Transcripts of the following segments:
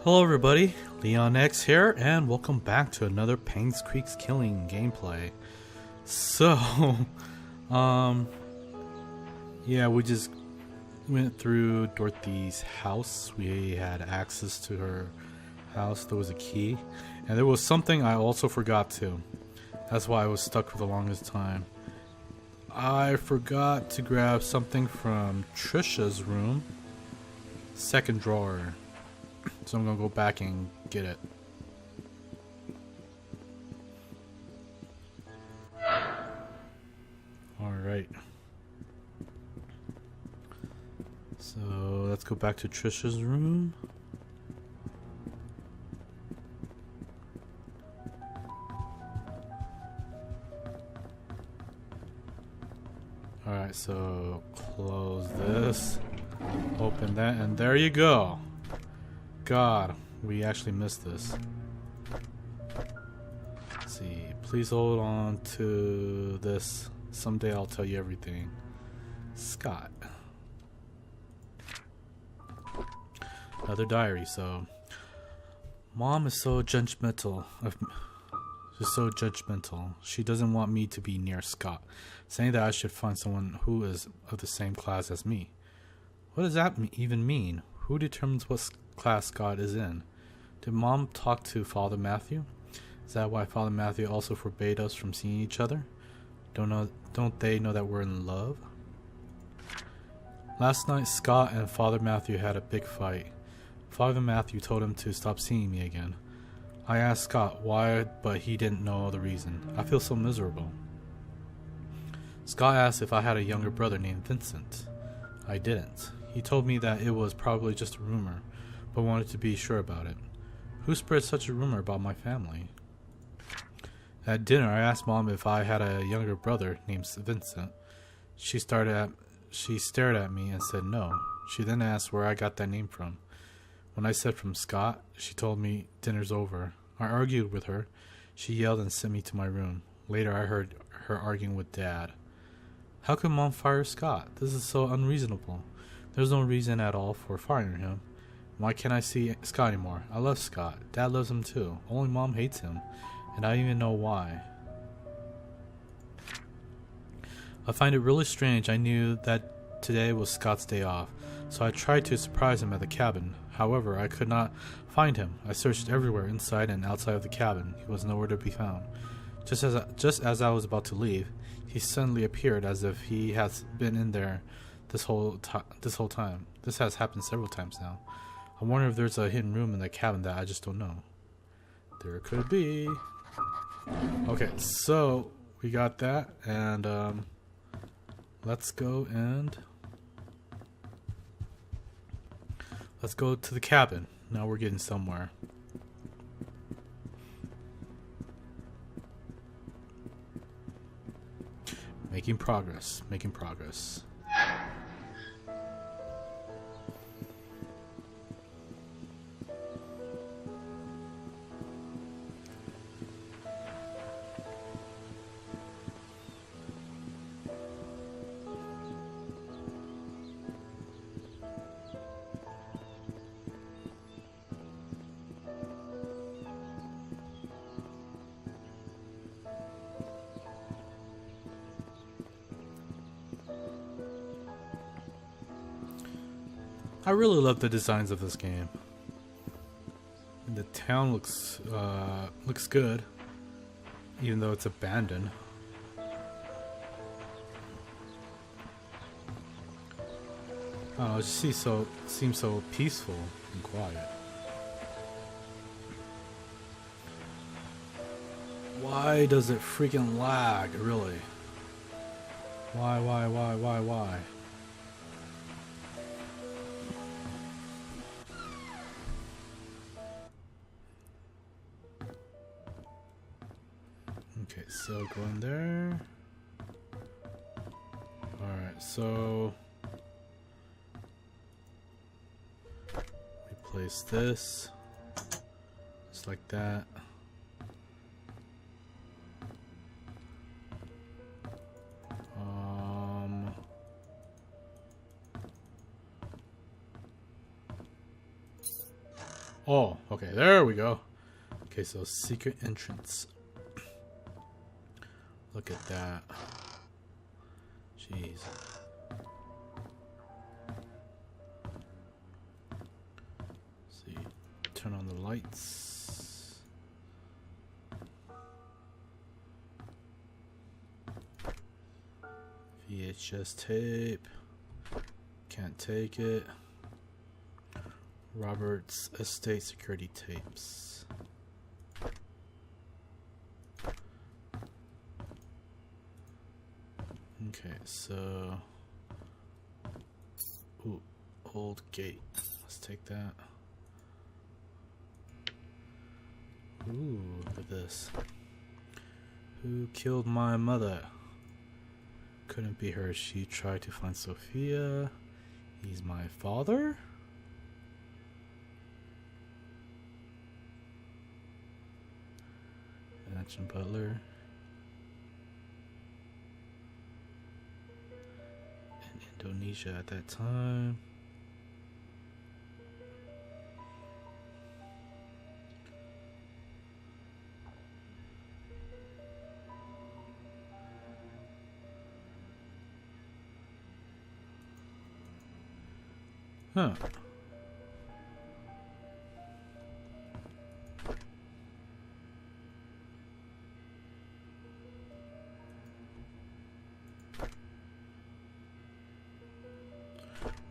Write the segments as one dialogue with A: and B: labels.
A: Hello everybody, LeonX here, and welcome back to another Painscreek's Killing gameplay. So, yeah, we just went through Dorothy's house. We had access to her house. There was a key, and there was something I also forgot to. That's why I was stuck for the longest time. I forgot to grab something from Trisha's room. Second drawer. So I'm gonna go back and get it. Alright. So let's go back to Trisha's room. Alright, so close this. Open that, and there you go. God, we actually missed this. Let's see, please hold on to this. Someday I'll tell you everything. Scott. Another diary. So, Mom is so judgmental. She's so judgmental. She doesn't want me to be near Scott, saying that I should find someone who is of the same class as me. What does that even mean? Who determines what class Scott is in? Did Mom talk to Father Matthew? Is that why Father Matthew also forbade us from seeing each other? Don't they know that we're in love? Last night Scott and Father Matthew had a big fight. Father Matthew told him to stop seeing me again. I asked Scott why, but he didn't know the reason. I feel so miserable. Scott asked if I had a younger brother named Vincent. I didn't. He told me that it was probably just a rumor, but wanted to be sure about it. Who spread such a rumor about my family? At dinner, I asked Mom if I had a younger brother named Vincent. She stared at me and said no. She then asked where I got that name from. When I said from Scott, she told me dinner's over. I argued with her. She yelled and sent me to my room. Later, I heard her arguing with Dad. How could Mom fire Scott? This is so unreasonable. There's no reason at all for firing him. Why can't I see Scott anymore? I love Scott. Dad loves him too. Only Mom hates him. And I don't even know why. I find it really strange. I knew that today was Scott's day off, so I tried to surprise him at the cabin. However, I could not find him. I searched everywhere inside and outside of the cabin. He was nowhere to be found. Just as I was about to leave, he suddenly appeared as if he has been in there this whole time. This has happened several times now. I wonder if there's a hidden room in the cabin that I just don't know. There could be. Okay, so we got that, and let's go to the cabin. Now we're getting somewhere. Making progress. I really love the designs of this game. The town looks good, even though it's abandoned. I don't know, it just seems so peaceful and quiet. Why does it freaking lag, really? Why? Okay, so go in there. Alright, so we place this just like that. Oh, okay, there we go. Okay, so secret entrance. Look at that. Jeez. See, turn on the lights. VHS tape. Can't take it. Robert's estate security tapes. Okay, so ooh, old gate. Let's take that. Ooh, look at this. Who killed my mother? Couldn't be her. She tried to find Sophia. He's my father? Mansion butler. In Indonesia at that time. Huh.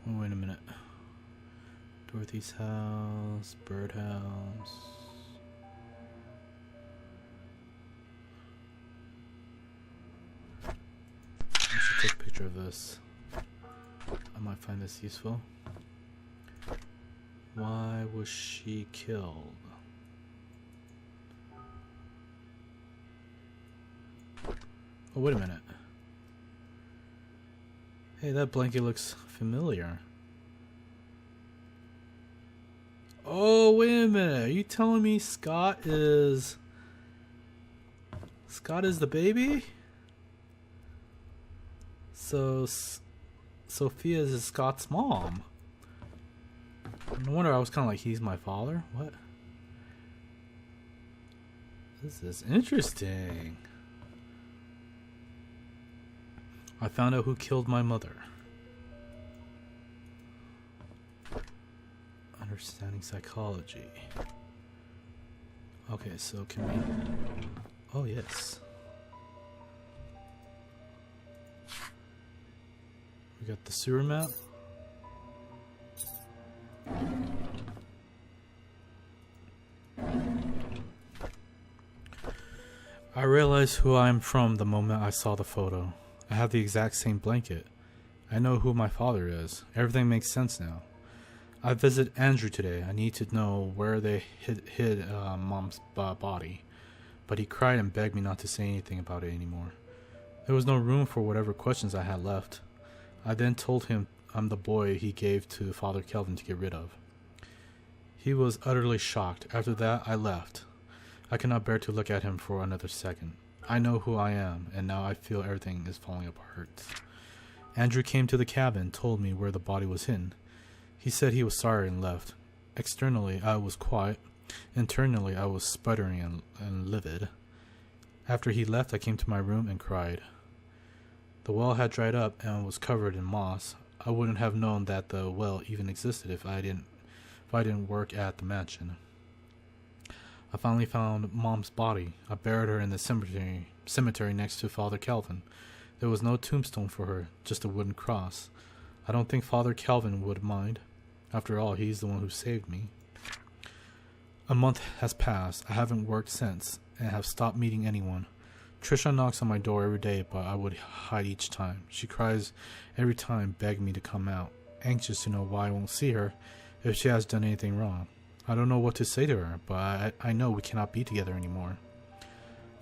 A: Oh, wait a minute. Dorothy's house, birdhouse. I should take a picture of this. I might find this useful. Why was she killed? Oh, wait a minute. Hey, that blanket looks familiar. Oh, wait a minute. Are you telling me Scott is the baby? So Sophia is Scott's mom. No wonder I was kind of like, he's my father? What? This is interesting. I found out who killed my mother. Understanding psychology. Okay, so can we... Oh, yes. We got the sewer map. I realized who I am from the moment I saw the photo. I have the exact same blanket. I know who my father is. Everything makes sense now. I visit Andrew today. I need to know where they hid Mom's body. But he cried and begged me not to say anything about it anymore. There was no room for whatever questions I had left. I then told him I'm the boy he gave to Father Kelvin to get rid of. He was utterly shocked. After that, I left. I cannot bear to look at him for another second. I know who I am, and now I feel everything is falling apart. Andrew came to the cabin, told me where the body was hidden. He said he was sorry and left. Externally, I was quiet. Internally, I was sputtering and livid. After he left, I came to my room and cried. The well had dried up and was covered in moss. I wouldn't have known that the well even existed if I didn't work at the mansion. I finally found Mom's body. I buried her in the cemetery next to Father Kelvin. There was no tombstone for her, just a wooden cross. I don't think Father Kelvin would mind. After all, he's the one who saved me. A month has passed. I haven't worked since, and have stopped meeting anyone. Trisha knocks on my door every day, but I would hide each time. She cries every time, begging me to come out, anxious to know why I won't see her if she has done anything wrong. I don't know what to say to her, but I know we cannot be together anymore.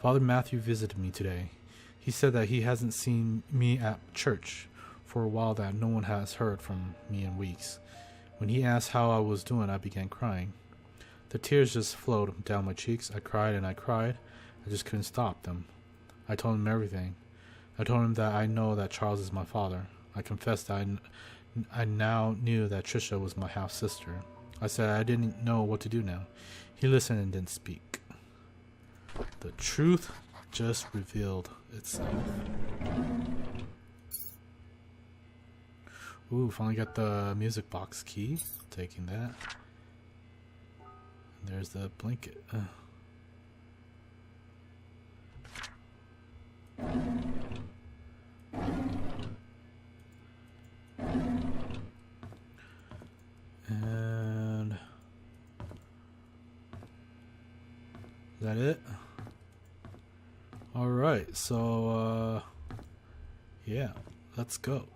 A: Father Matthew visited me today. He said that he hasn't seen me at church for a while, that no one has heard from me in weeks. When he asked how I was doing, I began crying. The tears just flowed down my cheeks. I cried and I cried. I just couldn't stop them. I told him everything. I told him that I know that Charles is my father. I confessed that I now knew that Trisha was my half-sister. I said I didn't know what to do now. He listened and didn't speak. The truth just revealed itself. Ooh, finally got the music box key. Taking that. And there's the blanket. And is that it? Alright, so yeah, let's go.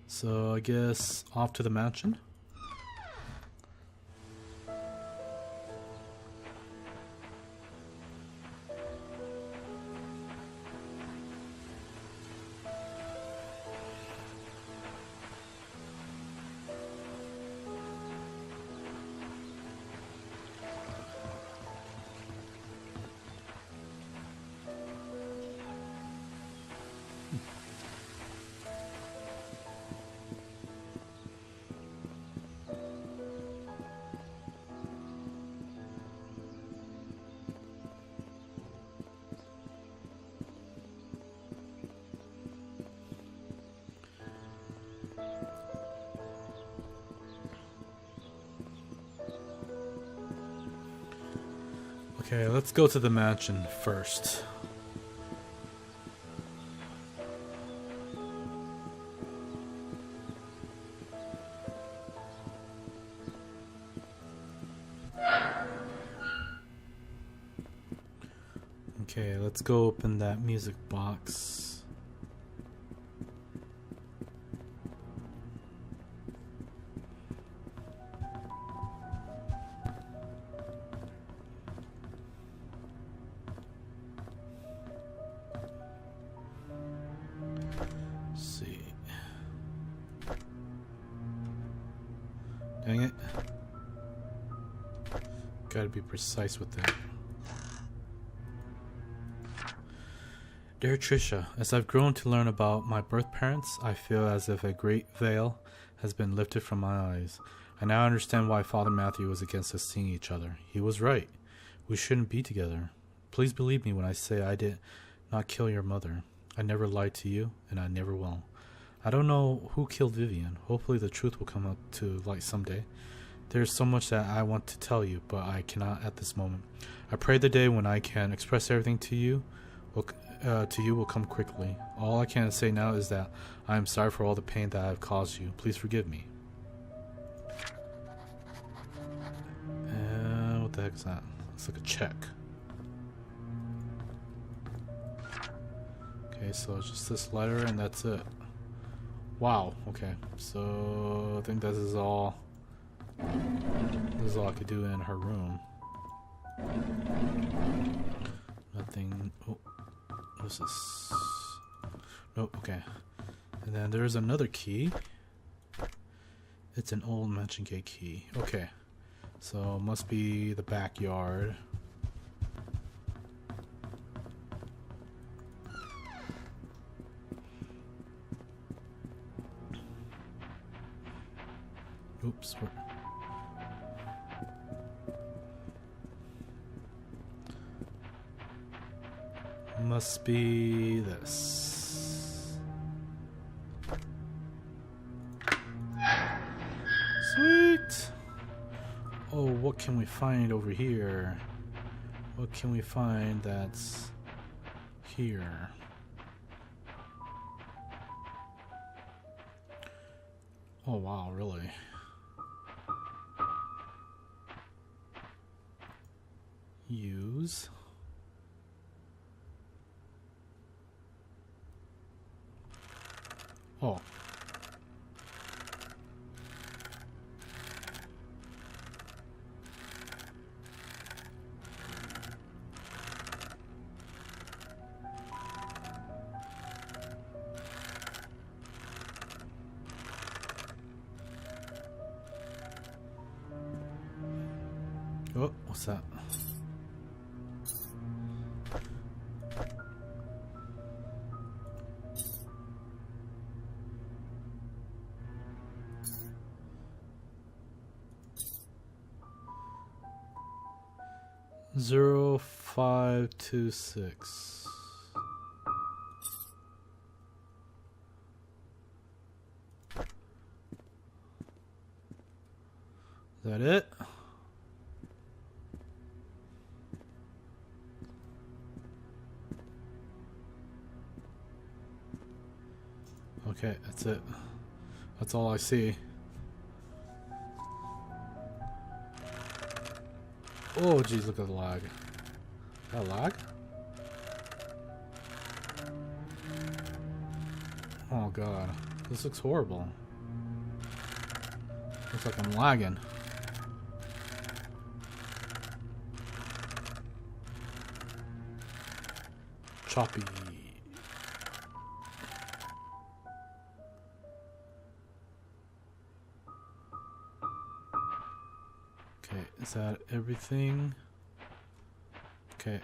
A: So I guess off to the mansion. Okay, let's go to the mansion first. Okay, let's go open that music box. Dang it. Gotta be precise with that. Dear Trisha, as I've grown to learn about my birth parents, I feel as if a great veil has been lifted from my eyes. I now understand why Father Matthew was against us seeing each other. He was right. We shouldn't be together. Please believe me when I say I did not kill your mother. I never lied to you, and I never will. I don't know who killed Vivian. Hopefully the truth will come up to light someday. There's so much that I want to tell you, but I cannot at this moment. I pray the day when I can express everything to you will come quickly. All I can say now is that I am sorry for all the pain that I have caused you. Please forgive me. And what the heck is that? It's like a check. Okay, so it's just this letter and that's it. Wow, okay. So I think this is all I could do in her room. Nothing. Oh, what's this? Nope, okay. And then there's another key. It's an old mansion gate key. Okay. So must be the backyard. Oops. Must be this. Sweet. Oh, what can we find over here? What can we find that's here? Oh wow, really? Use. Oh. Oh, what's that? 0526. Is that it? Okay, that's it. That's all I see. Oh, geez, look at the lag. That lag? Oh, God. This looks horrible. Looks like I'm lagging. Choppy. Okay, is that everything? Okay.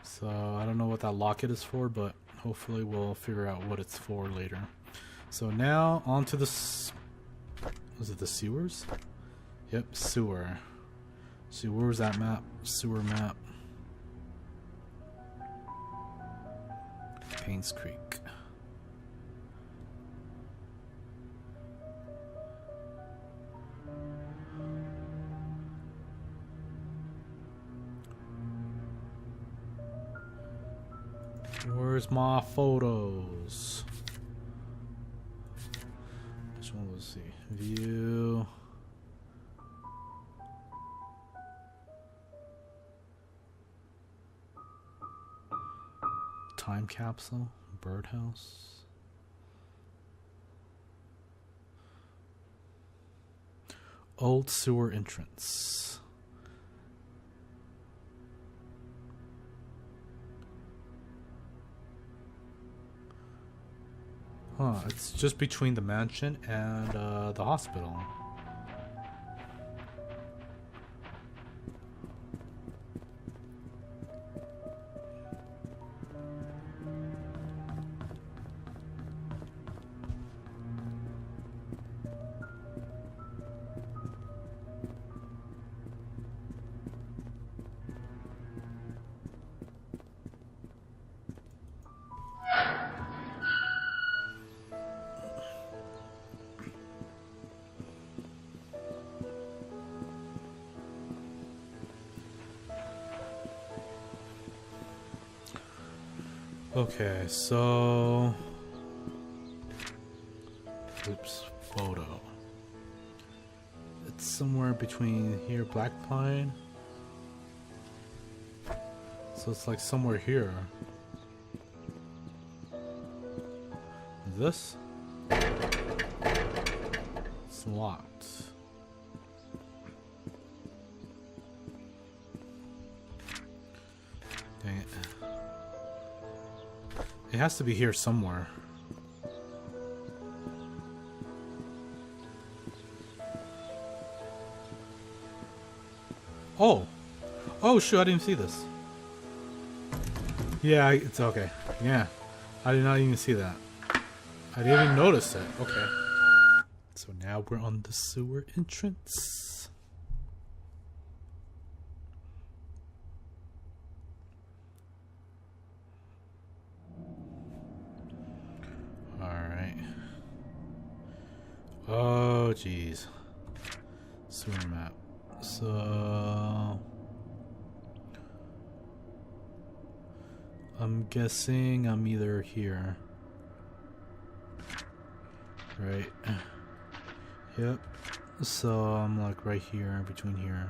A: So, I don't know what that locket is for, but hopefully we'll figure out what it's for later. So now, on to the... Was it the sewers? Yep, sewer. See, where's that map? Sewer map. Painscreek. Where's my photos? Which one was see? View. Time capsule. Birdhouse. Old sewer entrance. Huh, it's just between the mansion and the hospital. Okay, so... Oops, photo. It's somewhere between here, Black Pine. So it's like somewhere here. This? It's locked. Dang it. It has to be here somewhere. Oh! Oh shoot, I didn't see this. Yeah, it's okay. Yeah. I did not even see that. I didn't even notice it. Okay. So now we're on the sewer entrance. Oh, jeez. Sewer map. So... I'm guessing I'm either here. Right. Yep. So I'm like right here, between here.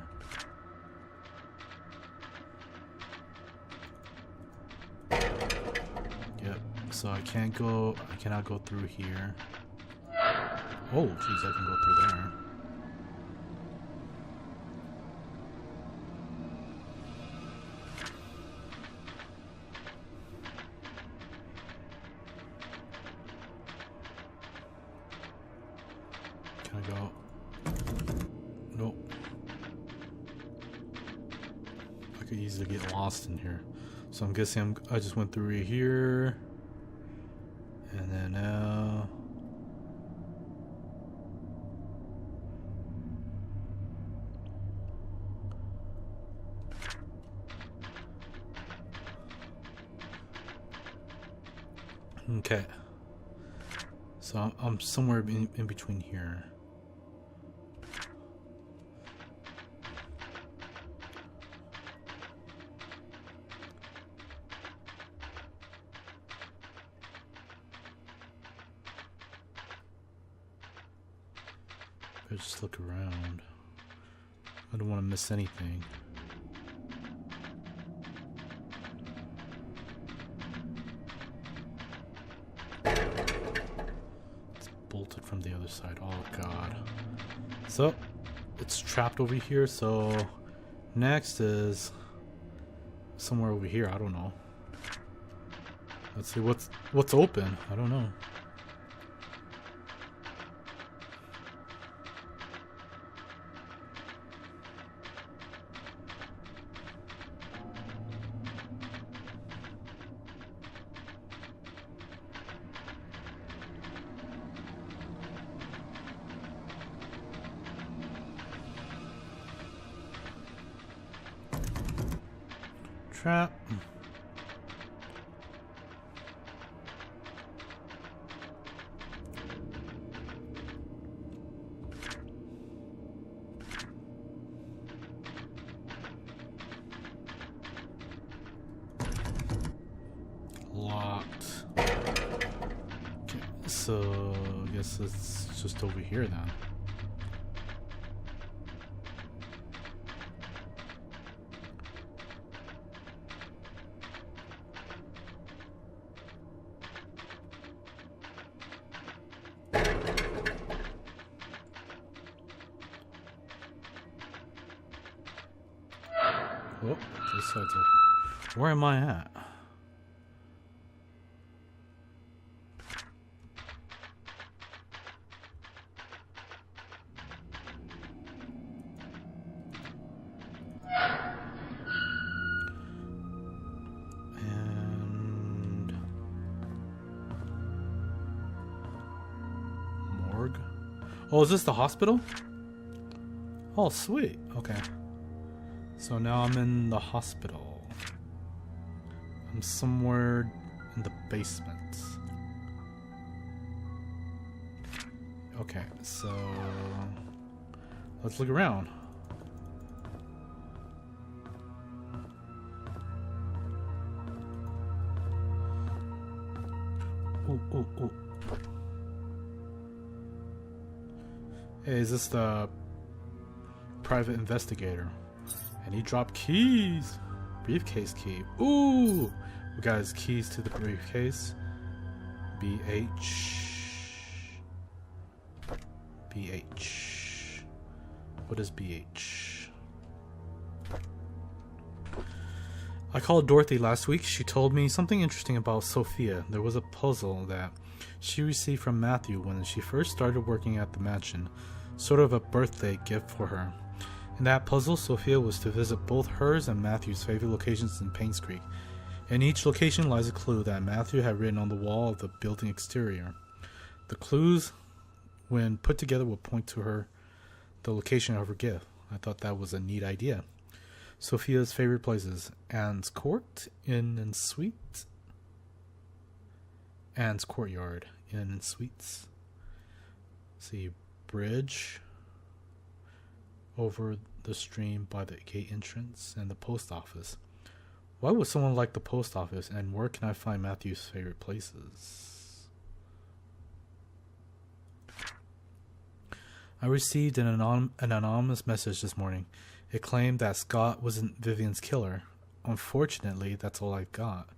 A: Yep. So I cannot go through here. Oh, jeez, I can go through there. Can I go? Nope. I could easily get lost in here. So I'm guessing I just went through here. And then now... Okay. So I'm somewhere in between here. Better just look around. I don't want to miss anything. It's bolted from the other side. Oh god. So it's trapped over here, so next is somewhere over here. I don't know. Let's see what's open. I don't know. Trap. Locked. Okay, so I guess it's just over here then. Oh, this side's open. Where am I at? And morgue. Oh, is this the hospital? Oh, sweet. Okay. So now I'm in the hospital. I'm somewhere in the basement. Okay, so let's look around. Oh, oh, oh. Hey, is this the private investigator? And he dropped keys. Briefcase key. Ooh! We got his keys to the briefcase. BH. BH. What is BH? I called Dorothy last week. She told me something interesting about Sophia. There was a puzzle that she received from Matthew when she first started working at the mansion. Sort of a birthday gift for her. In that puzzle, Sophia was to visit both hers and Matthew's favorite locations in Painscreek. In each location lies a clue that Matthew had written on the wall of the building exterior. The clues, when put together, will point to the location of her gift. I thought that was a neat idea. Sophia's favorite places: Anne's Court, Inn and Suite. Anne's Courtyard, Inn and Suites. See, bridge over the stream by the gate entrance, and the post office. Why would someone like the post office, and where can I find Matthew's favorite places? I received an anonymous message this morning. It claimed that Scott wasn't Vivian's killer. Unfortunately, that's all I've got.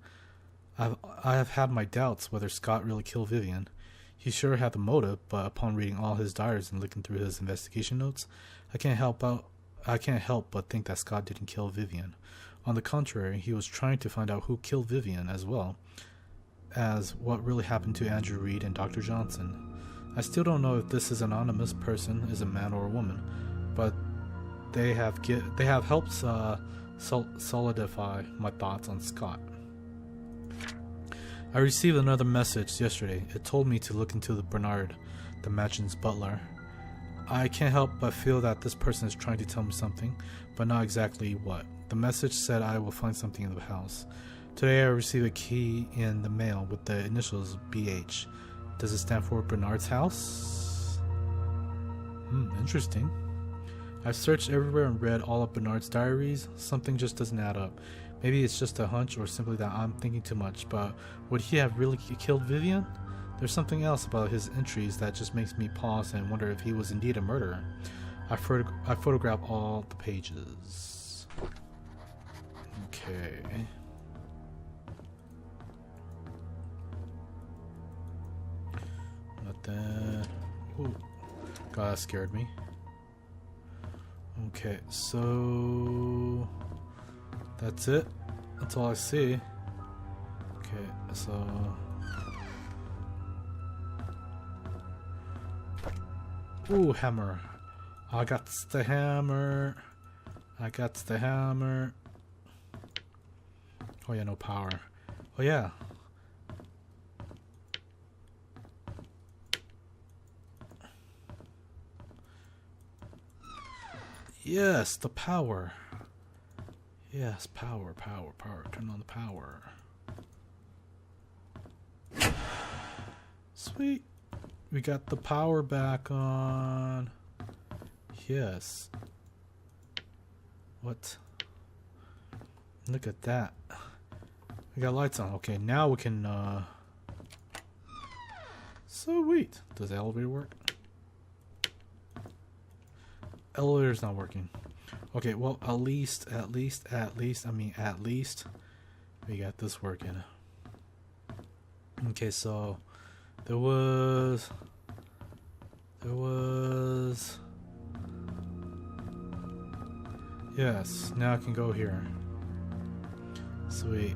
A: I have had my doubts whether Scott really killed Vivian. He sure had the motive, but upon reading all his diaries and looking through his investigation notes, I can't help but think that Scott didn't kill Vivian. On the contrary, he was trying to find out who killed Vivian, as well as what really happened to Andrew Reed and Dr. Johnson. I still don't know if this anonymous person is a man or a woman, but they have helped solidify my thoughts on Scott. I received another message yesterday. It told me to look into Bernard, the mansion's butler. I can't help but feel that this person is trying to tell me something, but not exactly what. The message said I will find something in the house. Today I received a key in the mail with the initials BH. Does it stand for Bernard's house? Interesting. I've searched everywhere and read all of Bernard's diaries. Something just doesn't add up. Maybe it's just a hunch or simply that I'm thinking too much, but would he have really killed Vivian? There's something else about his entries that just makes me pause and wonder if he was indeed a murderer. I photographed all the pages. Okay. Not that. Ooh. God, that scared me. Okay, so that's it. That's all I see. Okay, so ooh, hammer. I got the hammer. I got the hammer. Oh yeah, no power. Oh yeah. Yes, the power. Yes, power, power, power. Turn on the power. Sweet. We got the power back on. Yes. What? Look at that. We got lights on. Okay, now we can, Sweet. Does the elevator work? Elevator's not working. Okay, well, at least, we got this working. Okay, so there was yes, now I can go here. Sweet.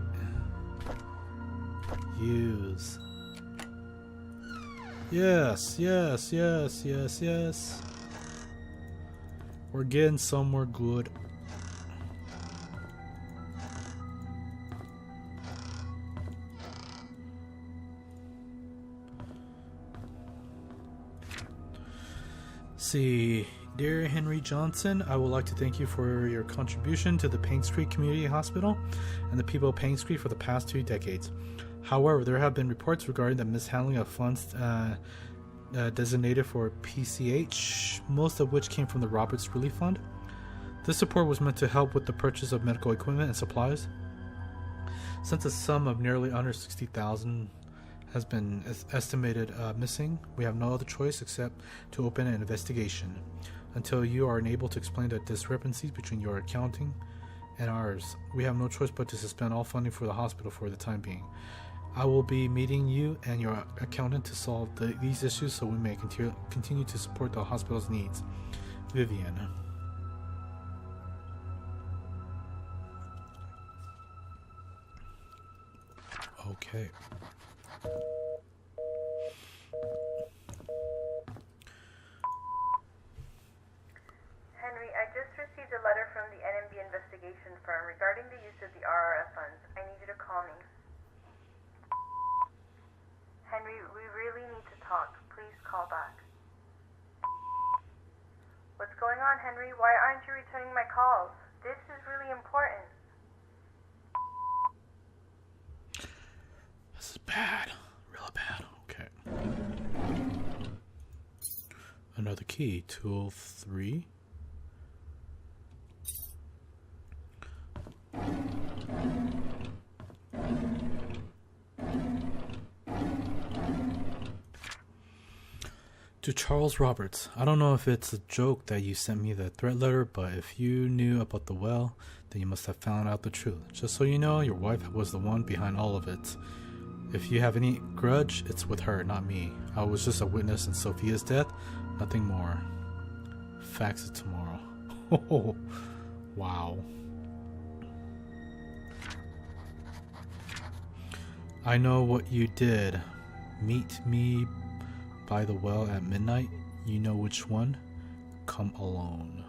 A: Use. Yes, yes, yes, yes, yes. We're getting somewhere good. See, dear Henry Johnson, I would like to thank you for your contribution to the Painscreek Community Hospital and the people of Painscreek for the past 2 decades. However, there have been reports regarding the mishandling of funds designated for PCH, most of which came from the Roberts Relief Fund. This support was meant to help with the purchase of medical equipment and supplies. Since a sum of nearly under $60,000 has been estimated missing, we have no other choice except to open an investigation. Until you are unable to explain the discrepancies between your accounting and ours, we have no choice but to suspend all funding for the hospital for the time being. I will be meeting you and your accountant to solve these issues so we may continue to support the hospital's needs. Vivian. Okay.
B: Henry, I just received a letter from the NMB investigation firm regarding the use of the RRF funds. I need you to call me. Henry, we really need to talk. Please call back. What's going on, Henry? Why aren't you returning my calls? This is really important.
A: This is bad. Really bad. Okay. Another key. 203. To Charles Roberts, I don't know if it's a joke that you sent me the threat letter, but if you knew about the well, then you must have found out the truth. Just so you know, your wife was the one behind all of it. If you have any grudge, it's with her, not me. I was just a witness in Sophia's death, nothing more. Fax it tomorrow. Oh, wow. I know what you did. Meet me by the well at midnight. You know which one. Come alone.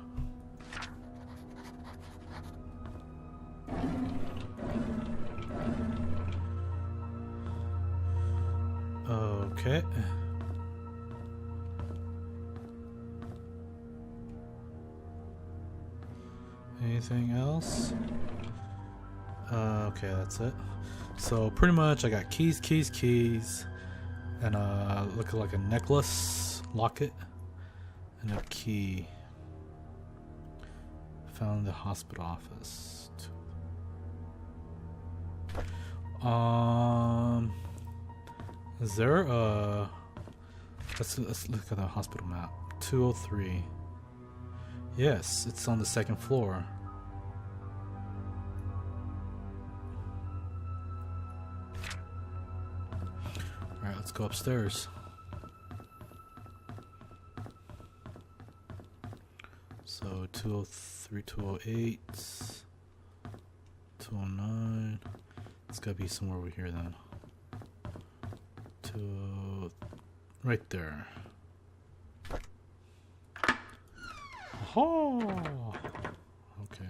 A: Okay. Anything else? Okay, that's it. So pretty much I got keys, and looking like a necklace, locket, and a key. Found in the hospital office. Is there a... Let's look at the hospital map. 203. Yes, it's on the second floor. Alright, let's go upstairs. So 203, 208, 209. It's gotta be somewhere over here then. Right there. Oh, okay.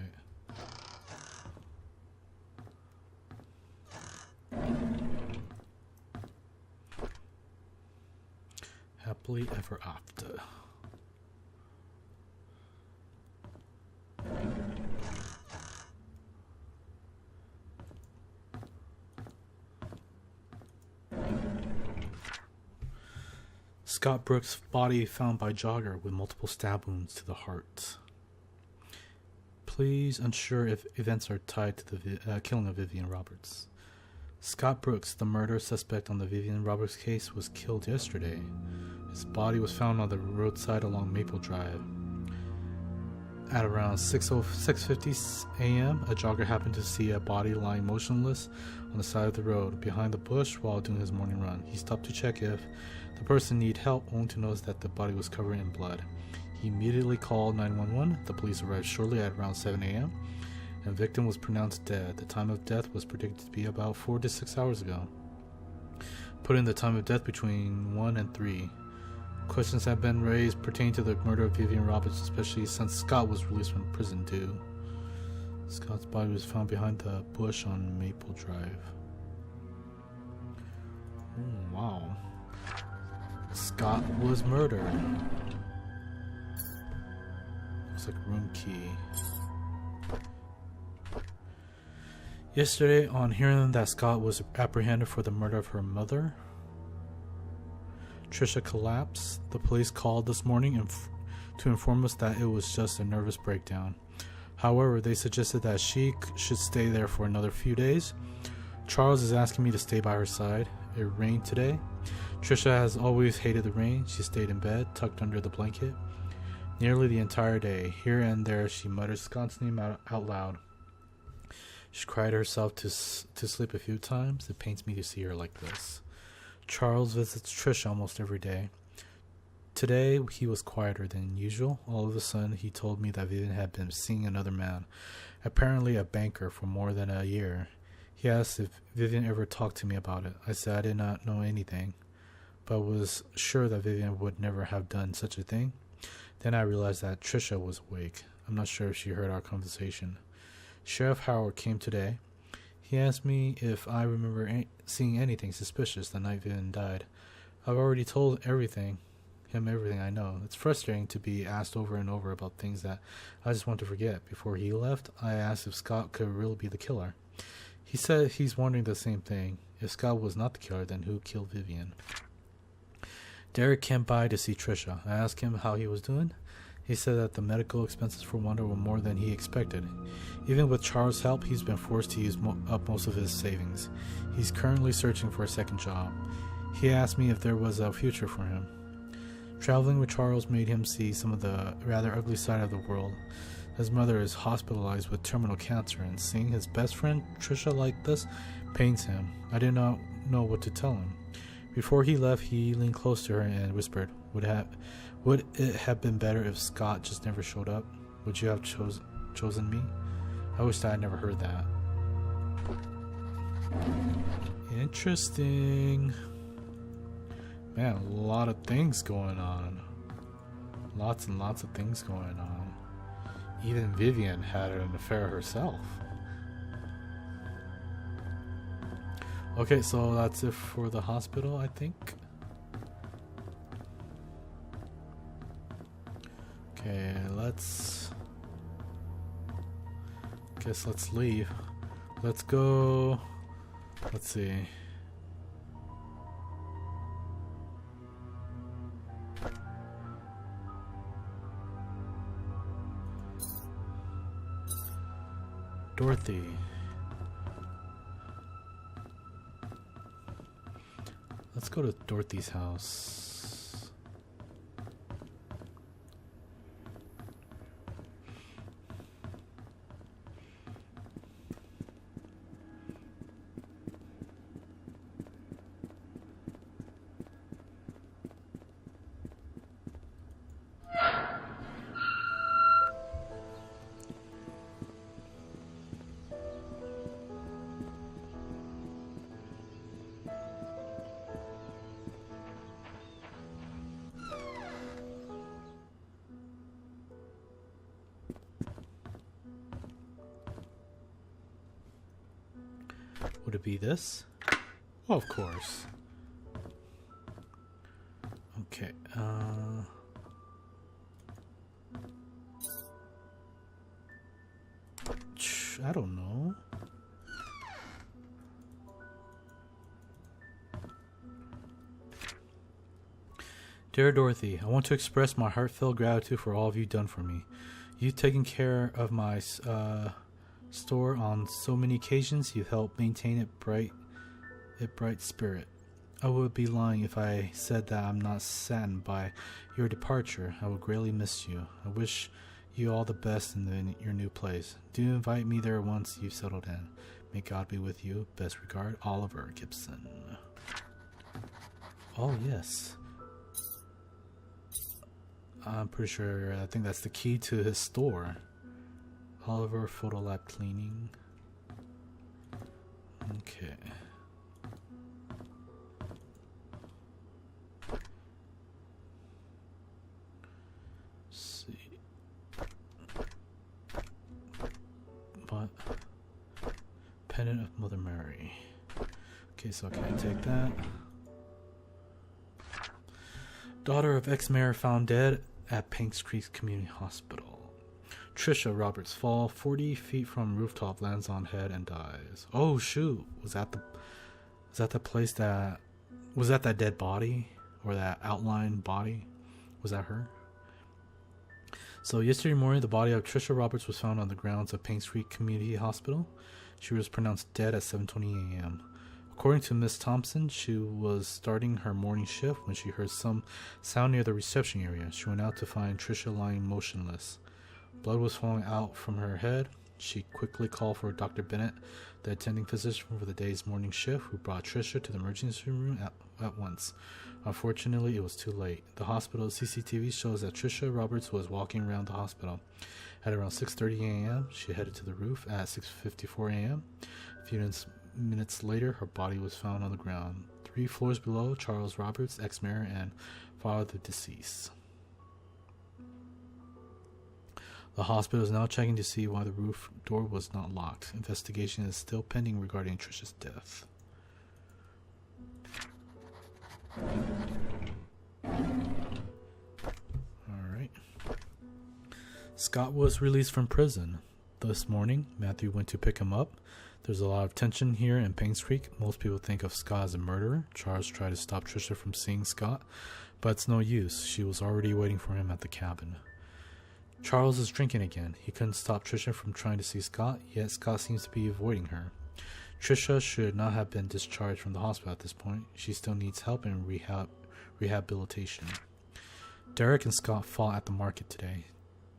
A: Happily ever after. Scott Brooks' body found by jogger with multiple stab wounds to the heart. Please unsure if events are tied to the killing of Vivian Roberts. Scott Brooks, the murder suspect on the Vivian Roberts case, was killed yesterday. His body was found on the roadside along Maple Drive. At around 6:50 a.m., a jogger happened to see a body lying motionless on the side of the road behind the bush while doing his morning run. He stopped to check if the person needed help, only to notice that the body was covered in blood. He immediately called 911. The police arrived shortly at around 7 a.m. and the victim was pronounced dead. The time of death was predicted to be about 4 to 6 hours ago, putting the time of death between 1 and 3. Questions have been raised pertaining to the murder of Vivian Roberts, especially since Scott was released from prison too. Scott's body was found behind the bush on Maple Drive. Oh, wow. Scott was murdered. Looks like a room key. Yesterday, on hearing that Scott was apprehended for the murder of her mother, Trisha collapsed. The police called this morning to inform us that it was just a nervous breakdown. However, they suggested that she should stay there for another few days. Charles is asking me to stay by her side. It rained today. Trisha has always hated the rain. She stayed in bed, tucked under the blanket, nearly the entire day. Here and there, she mutters Scott's name out loud. She cried herself to sleep a few times. It pains me to see her like this. Charles visits Trisha almost every day. Today, he was quieter than usual. All of a sudden, he told me that Vivian had been seeing another man, apparently a banker, for more than a year. He asked if Vivian ever talked to me about it. I said I did not know anything, but was sure that Vivian would never have done such a thing. Then I realized that Trisha was awake. I'm not sure if she heard our conversation. Sheriff Howard came today. He asked me if I remember seeing anything suspicious the night Vivian died. I've already told him everything I know. It's frustrating to be asked over and over about things that I just want to forget. Before he left, I asked if Scott could really be the killer. He said he's wondering the same thing. If Scott was not the killer, then who killed Vivian? Derek came by to see Trisha. I asked him how he was doing. He said that the medical expenses for Wanda were more than he expected. Even with Charles' help, he's been forced to use up most of his savings. He's currently searching for a second job. He asked me if there was a future for him. Traveling with Charles made him see some of the rather ugly side of the world. His mother is hospitalized with terminal cancer, and seeing his best friend Trisha like this pains him. I did not know what to tell him. Before he left, he leaned close to her and whispered, Would it have been better if Scott just never showed up? Would you have chosen me? I wish that I never heard that. Interesting. Man, a lot of things going on. Lots and lots of things going on. Even Vivian had an affair herself. Okay, so that's it for the hospital, I think. Okay, let's leave. let's go. Let's see. Dorothy. Let's go to Dorothy's house. Would it be this? Oh, of course. Okay, I don't know. Dear Dorothy, I want to express my heartfelt gratitude for all of you've done for me. You've taken care of my store on so many occasions. You've helped maintain it bright spirit. I would be lying if I said that I'm not saddened by your departure. I will greatly miss you. I wish you all the best in your new place. Do invite me there once you've settled in. May God be with you. Best regard, Oliver Gibson. Oh, yes. I'm pretty sure, I think that's the key to his store. Oliver Photo Lab Cleaning. Okay. Let's see. But Pendant of Mother Mary. Okay, so can I take that? Daughter of ex-mayor found dead at Painscreek Community Hospital. Trisha Roberts fall 40 feet from rooftop, lands on head and dies. Oh shoot! Was that the place that was that dead body or that outline body? Was that her? So yesterday morning, the body of Trisha Roberts was found on the grounds of Painscreek Community Hospital. She was pronounced dead at 7:20 a.m. According to Miss Thompson, she was starting her morning shift when she heard some sound near the reception area. She went out to find Trisha lying motionless. Blood was flowing out from her head. She quickly called for Dr. Bennett, the attending physician for the day's morning shift, who brought Trisha to the emergency room at once. Unfortunately, it was too late. The hospital's CCTV shows that Trisha Roberts was walking around the hospital. At around 6:30 a.m., she headed to the roof. At 6:54 a.m., a few minutes later, her body was found on the ground. 3 floors below, Charles Roberts, ex-mayor and father of the deceased. The hospital is now checking to see why the roof door was not locked. Investigation is still pending regarding Trisha's death. Alright. Scott was released from prison. This morning, Matthew went to pick him up. There's a lot of tension here in Painscreek. Most people think of Scott as a murderer. Charles tried to stop Trisha from seeing Scott, but it's no use. She was already waiting for him at the cabin. Charles is drinking again. He couldn't stop Trisha from trying to see Scott, yet Scott seems to be avoiding her. Trisha should not have been discharged from the hospital at this point. She still needs help and rehabilitation. Derek and Scott fought at the market today.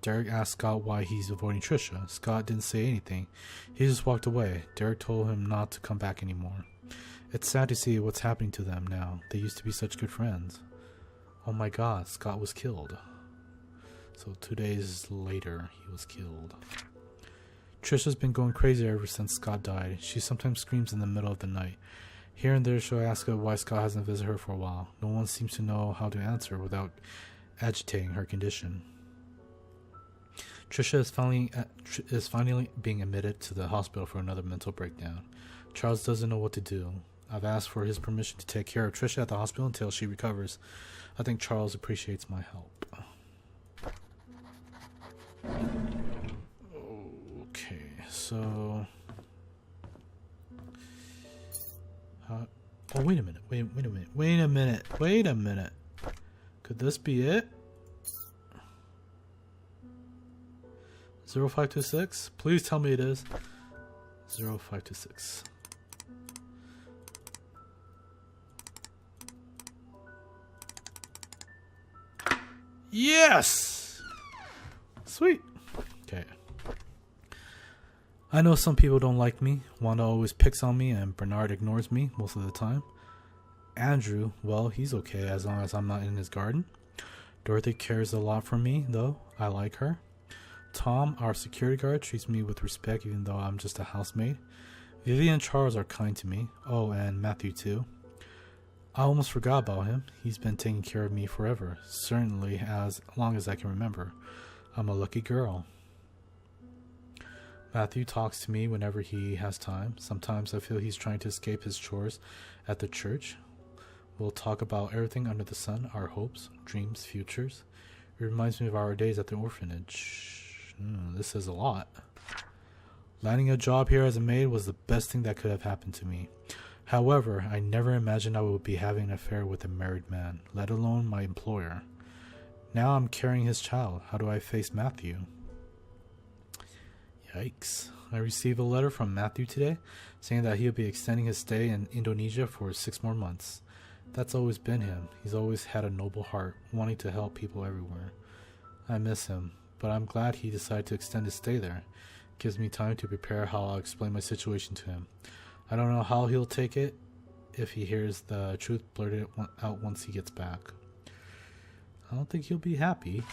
A: Derek asked Scott why he's avoiding Trisha. Scott didn't say anything. He just walked away. Derek told him not to come back anymore. It's sad to see what's happening to them now. They used to be such good friends. Oh my god, Scott was killed. So 2 days later, he was killed. Trisha's been going crazy ever since Scott died. She sometimes screams in the middle of the night. Here and there, she'll ask her why Scott hasn't visited her for a while. No one seems to know how to answer without agitating her condition. Trisha is finally being admitted to the hospital for another mental breakdown. Charles doesn't know what to do. I've asked for his permission to take care of Trisha at the hospital until she recovers. I think Charles appreciates my help. Okay, so Oh, wait a minute. Wait a minute. Could this be it? 0526? Please tell me it is. 0526. Yes! Sweet. Okay. I know some people don't like me. Wanda always picks on me and Bernard ignores me most of the time. Andrew, well, he's okay as long as I'm not in his garden. Dorothy cares a lot for me, though. I like her. Tom, our security guard, treats me with respect even though I'm just a housemaid. Vivian and Charles are kind to me. Oh, and Matthew too. I almost forgot about him. He's been taking care of me forever. Certainly as long as I can remember. I'm a lucky girl. Matthew talks to me whenever he has time. Sometimes I feel he's trying to escape his chores at the church. We'll talk about everything under the sun, our hopes, dreams, futures. It reminds me of our days at the orphanage. This says a lot. Landing a job here as a maid was the best thing that could have happened to me. However, I never imagined I would be having an affair with a married man, let alone my employer. Now I'm carrying his child. How do I face Matthew? Yikes. I received a letter from Matthew today saying that he'll be extending his stay in Indonesia for 6 more months. That's always been him. He's always had a noble heart, wanting to help people everywhere. I miss him, but I'm glad he decided to extend his stay there. It gives me time to prepare how I'll explain my situation to him. I don't know how he'll take it if he hears the truth blurted out once he gets back. I don't think he'll be happy.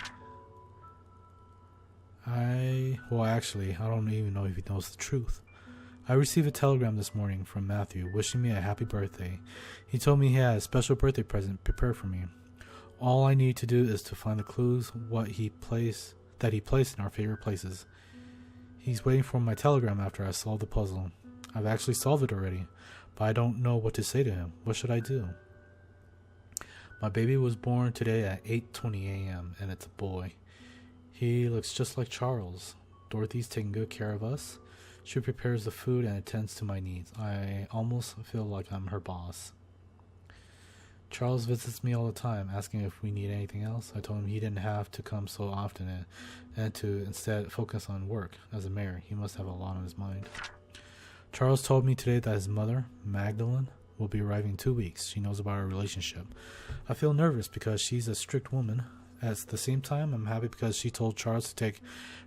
A: Actually, I don't even know if he knows the truth. I received a telegram this morning from Matthew wishing me a happy birthday. He told me he had a special birthday present prepared for me. All I need to do is to find the clues that he placed in our favorite places. He's waiting for my telegram after I solve the puzzle. I've actually solved it already, but I don't know what to say to him. What should I do? My baby was born today at 8:20 a.m. and it's a boy. He looks just like Charles. Dorothy's taking good care of us. She prepares the food and attends to my needs. I almost feel like I'm her boss. Charles visits me all the time, asking if we need anything else. I told him he didn't have to come so often and to instead focus on work. As a mayor, he must have a lot on his mind. Charles told me today that his mother, Magdalene, will be arriving in 2 weeks. She knows about our relationship. I feel nervous because she's a strict woman. At the same time, I'm happy because she told Charles to take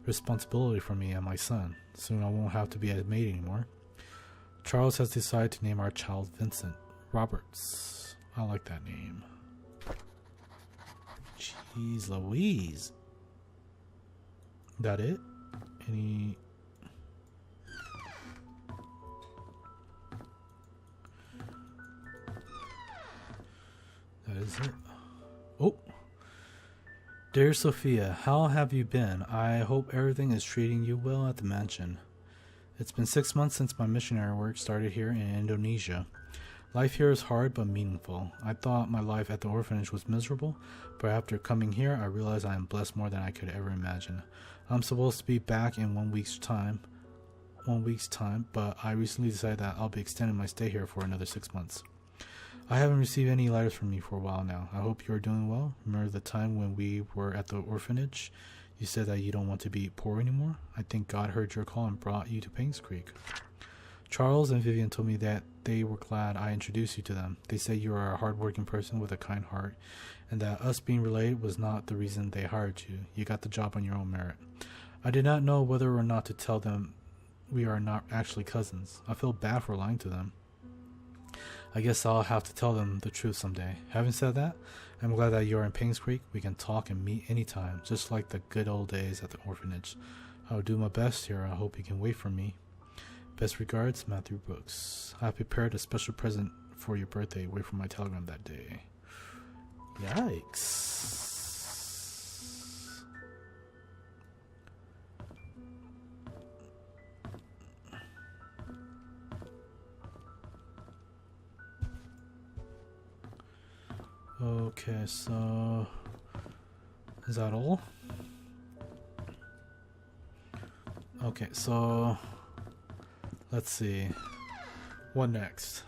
A: responsibility for me and my son. Soon I won't have to be a maid anymore. Charles has decided to name our child Vincent Roberts. I like that name. Jeez Louise. That it? Any... That is it. Oh! Dear Sophia, how have you been? I hope everything is treating you well at the mansion. It's been 6 months since my missionary work started here in Indonesia. Life here is hard but meaningful. I thought my life at the orphanage was miserable, but after coming here, I realized I am blessed more than I could ever imagine. I'm supposed to be back in 1 week's time, but I recently decided that I'll be extending my stay here for another 6 months. I haven't received any letters from you for a while now. I hope you're doing well. Remember the time when we were at the orphanage? You said that you don't want to be poor anymore? I think God heard your call and brought you to Painscreek. Charles and Vivian told me that they were glad I introduced you to them. They say you are a hard-working person with a kind heart, and that us being related was not the reason they hired you. You got the job on your own merit. I did not know whether or not to tell them we are not actually cousins. I feel bad for lying to them. I guess I'll have to tell them the truth someday. Having said that, I'm glad that you're in Painscreek. We can talk and meet anytime, just like the good old days at the orphanage. I'll do my best here. I hope you can wait for me. Best regards, Matthew Brooks. I prepared a special present for your birthday. Wait for my telegram that day. Yikes. Okay, so is that all? Okay, so let's see. What next?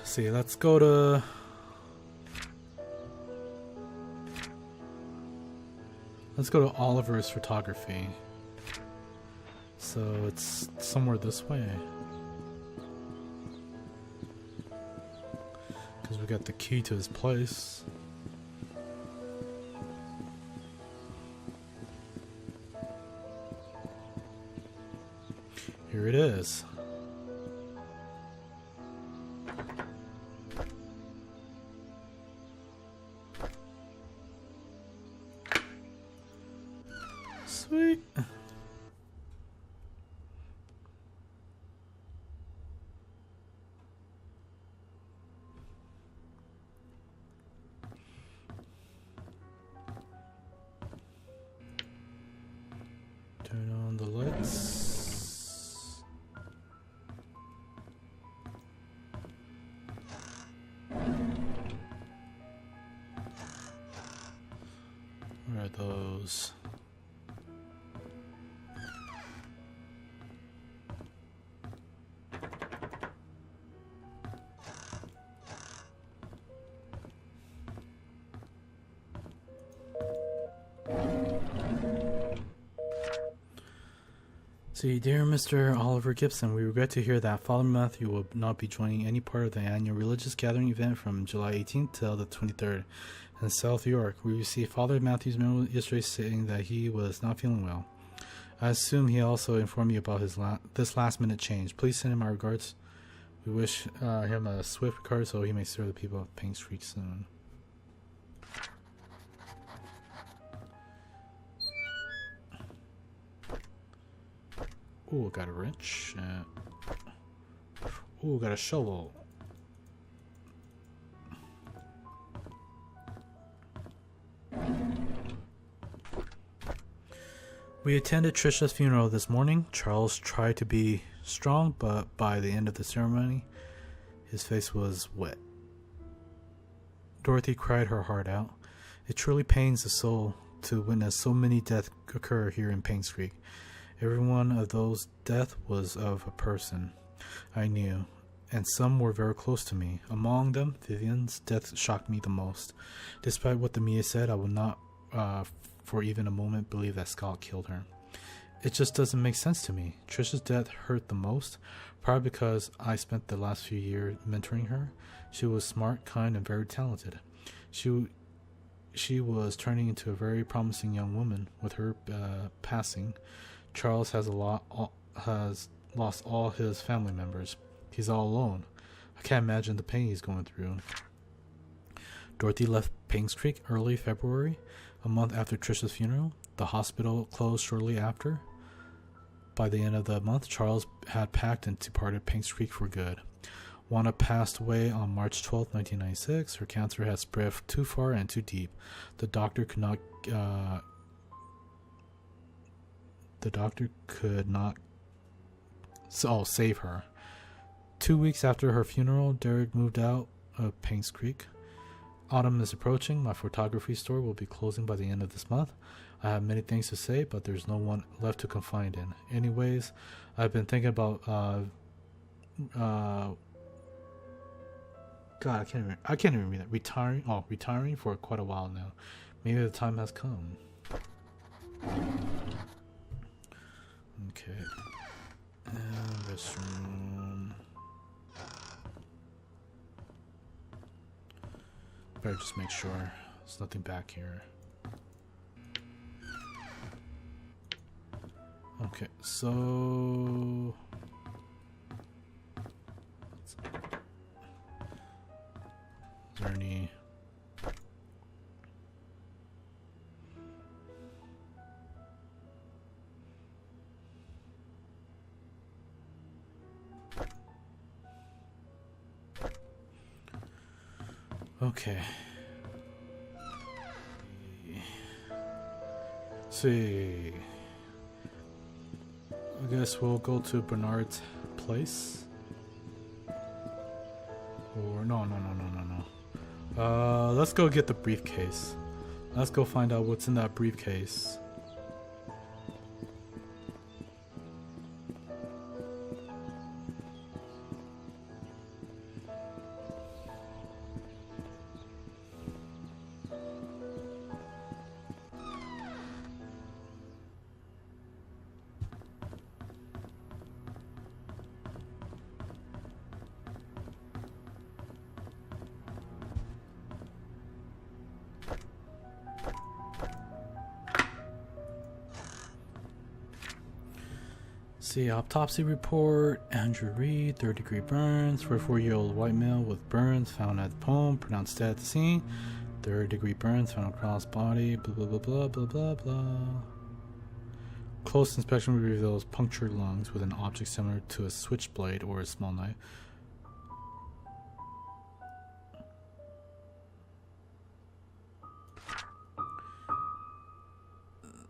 A: See, let's go to... Let's go to Oliver's photography. So it's somewhere this way. Because we got the key to his place. Here it is. Sweet. Turn on the lights. Where are those? See, dear Mr. Oliver Gibson, we regret to hear that Father Matthew will not be joining any part of the annual religious gathering event from July 18th till the 23rd in South York. We received Father Matthew's memo yesterday saying that he was not feeling well. I assume he also informed you about his this last-minute change. Please send him our regards. We wish him a swift recovery so he may serve the people of Painscreek soon. Ooh, got a wrench. Ooh, got a shovel. We attended Trisha's funeral this morning. Charles tried to be strong, but by the end of the ceremony, his face was wet. Dorothy cried her heart out. It truly pains the soul to witness so many deaths occur here in Painscreek. Every one of those deaths was of a person I knew, and some were very close to me. Among them, Vivian's death shocked me the most. Despite what the media said, I would not for even a moment believe that Scott killed her. It just doesn't make sense to me. Trisha's death hurt the most, probably because I spent the last few years mentoring her. She was smart, kind, and very talented. She was turning into a very promising young woman. With her passing, Charles has lost all his family members. He's all alone. I can't imagine the pain he's going through. Dorothy left Painscreek early February, a month after Trisha's funeral. The hospital closed shortly after. By the end of the month, Charles had packed and departed Painscreek for good. Wanda passed away on March 12, 1996. Her cancer had spread too far and too deep. The doctor could not save her. 2 weeks after her funeral, Derek moved out of Painscreek. Autumn is approaching. My photography store will be closing by the end of this month. I have many things to say, but there's no one left to confide in. Anyways, I've been thinking about God, I can't even read that. Retiring for quite a while now. Maybe the time has come. Okay. Restroom. Better just make sure there's nothing back here. Okay, so is there any okay. Let's see. I guess we'll go to Bernard's place. Or no. Let's go get the briefcase. Let's go find out what's in that briefcase. See, autopsy report. Andrew Reed, 3rd-degree burns. 44-year-old white male with burns found at the home, pronounced dead at the scene. 3rd-degree burns found across body. Blah blah blah blah blah blah blah. Close inspection reveals punctured lungs with an object similar to a switchblade or a small knife.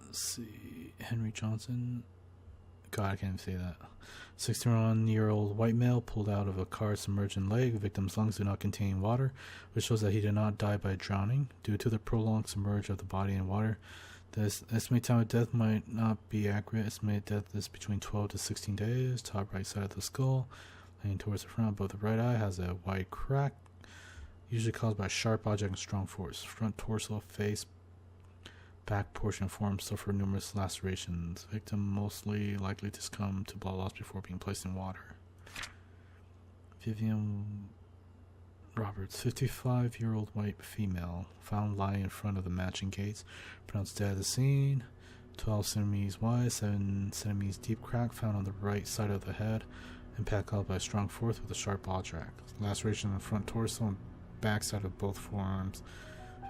A: Let's see, Henry Johnson. God, I can't even say that. 61-year-old white male pulled out of a car submerged in lake. The victim's lungs do not contain water, which shows that he did not die by drowning. Due to the prolonged submerge of the body in water, the estimated time of death might not be accurate. Estimated death is between 12 to 16 days. Top right side of the skull, leaning towards the front above the right eye, has a wide crack, usually caused by a sharp object and strong force. Front torso, face, back portion of form suffer numerous lacerations. Victim mostly likely to succumb to blood loss before being placed in water. Vivian Roberts, 55-year-old white female, found lying in front of the matching gates, pronounced dead at the scene. 12 centimeters wide, 7 centimeters deep crack found on the right side of the head, impact caused by a strong force with a sharp object. Laceration on the front torso and back side of both forearms.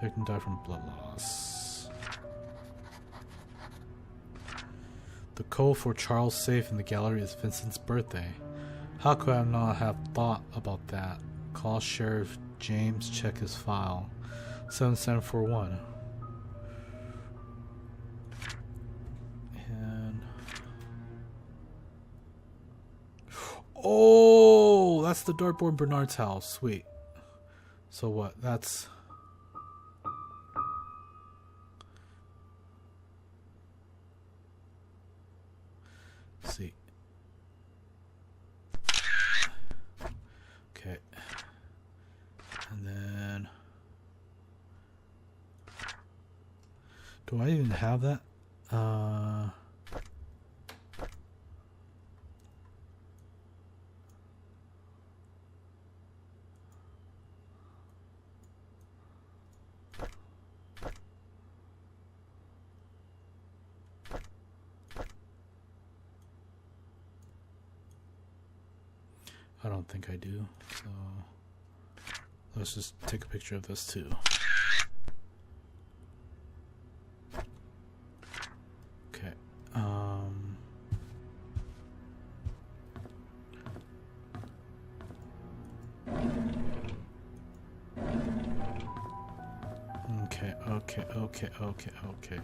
A: Victim died from blood loss. The code for Charles' safe in the gallery is Vincent's birthday. How could I not have thought about that? Call Sheriff James, check his file. 7741. And oh, that's the dartboard Bernard's house. Sweet. So what? That's see. Okay. And then do I even have that? I don't think I do, so let's just take a picture of this too. Okay. Okay.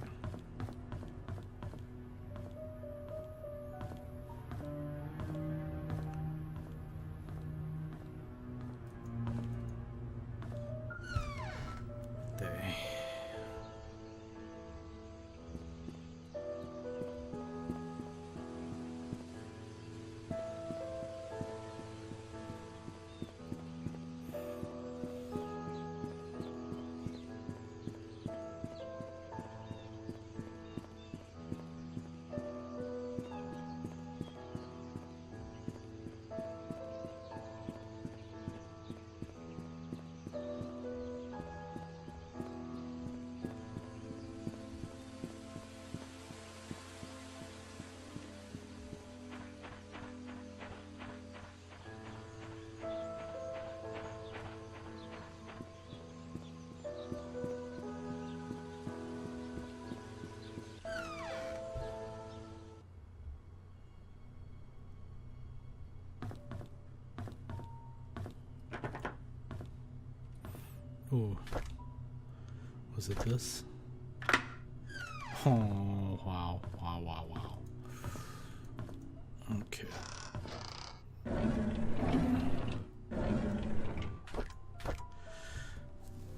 A: Ooh. Was it this? Oh, wow. Okay.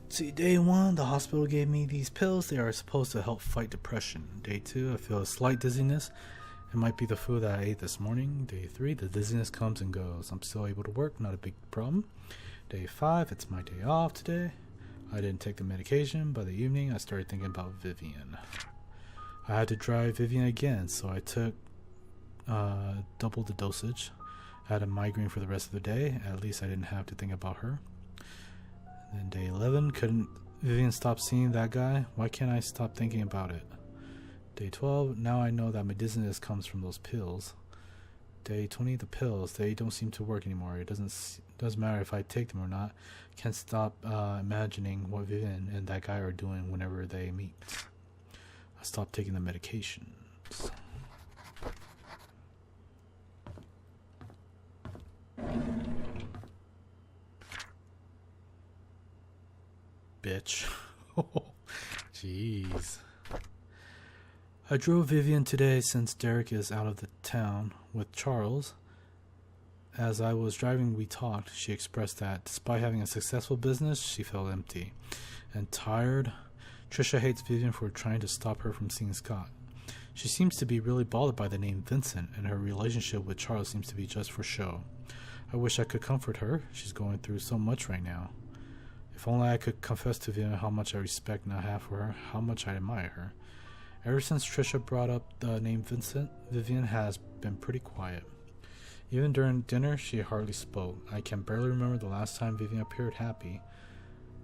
A: See, day 1, the hospital gave me these pills. They are supposed to help fight depression. Day 2, I feel a slight dizziness. It might be the food that I ate this morning. Day 3, the dizziness comes and goes. I'm still able to work, not a big problem. Day 5, it's my day off today. I didn't take the medication. By the evening, I started thinking about Vivian. I had to drive Vivian again, so I took double the dosage. I had a migraine for the rest of the day. At least I didn't have to think about her. And then day 11, couldn't Vivian stop seeing that guy? Why can't I stop thinking about it? Day 12, now I know that my dizziness comes from those pills. Day 20, the pills. They don't seem to work anymore. It doesn't matter if I take them or not. Can't stop imagining what Vivian and that guy are doing whenever they meet. I stopped taking the medications. Bitch. Jeez. I drove Vivian today since Derek is out of the town with Charles. As I was driving, we talked. She expressed that despite having a successful business, she felt empty and tired. Trisha hates Vivian for trying to stop her from seeing Scott. She seems to be really bothered by the name Vincent, and her relationship with Charles seems to be just for show. I wish I could comfort her. She's going through so much right now. If only I could confess to Vivian how much I respect and I have for her, how much I admire her. Ever since Trisha brought up the name Vincent, Vivian has been pretty quiet. Even during dinner, she hardly spoke. I can barely remember the last time Vivian appeared happy.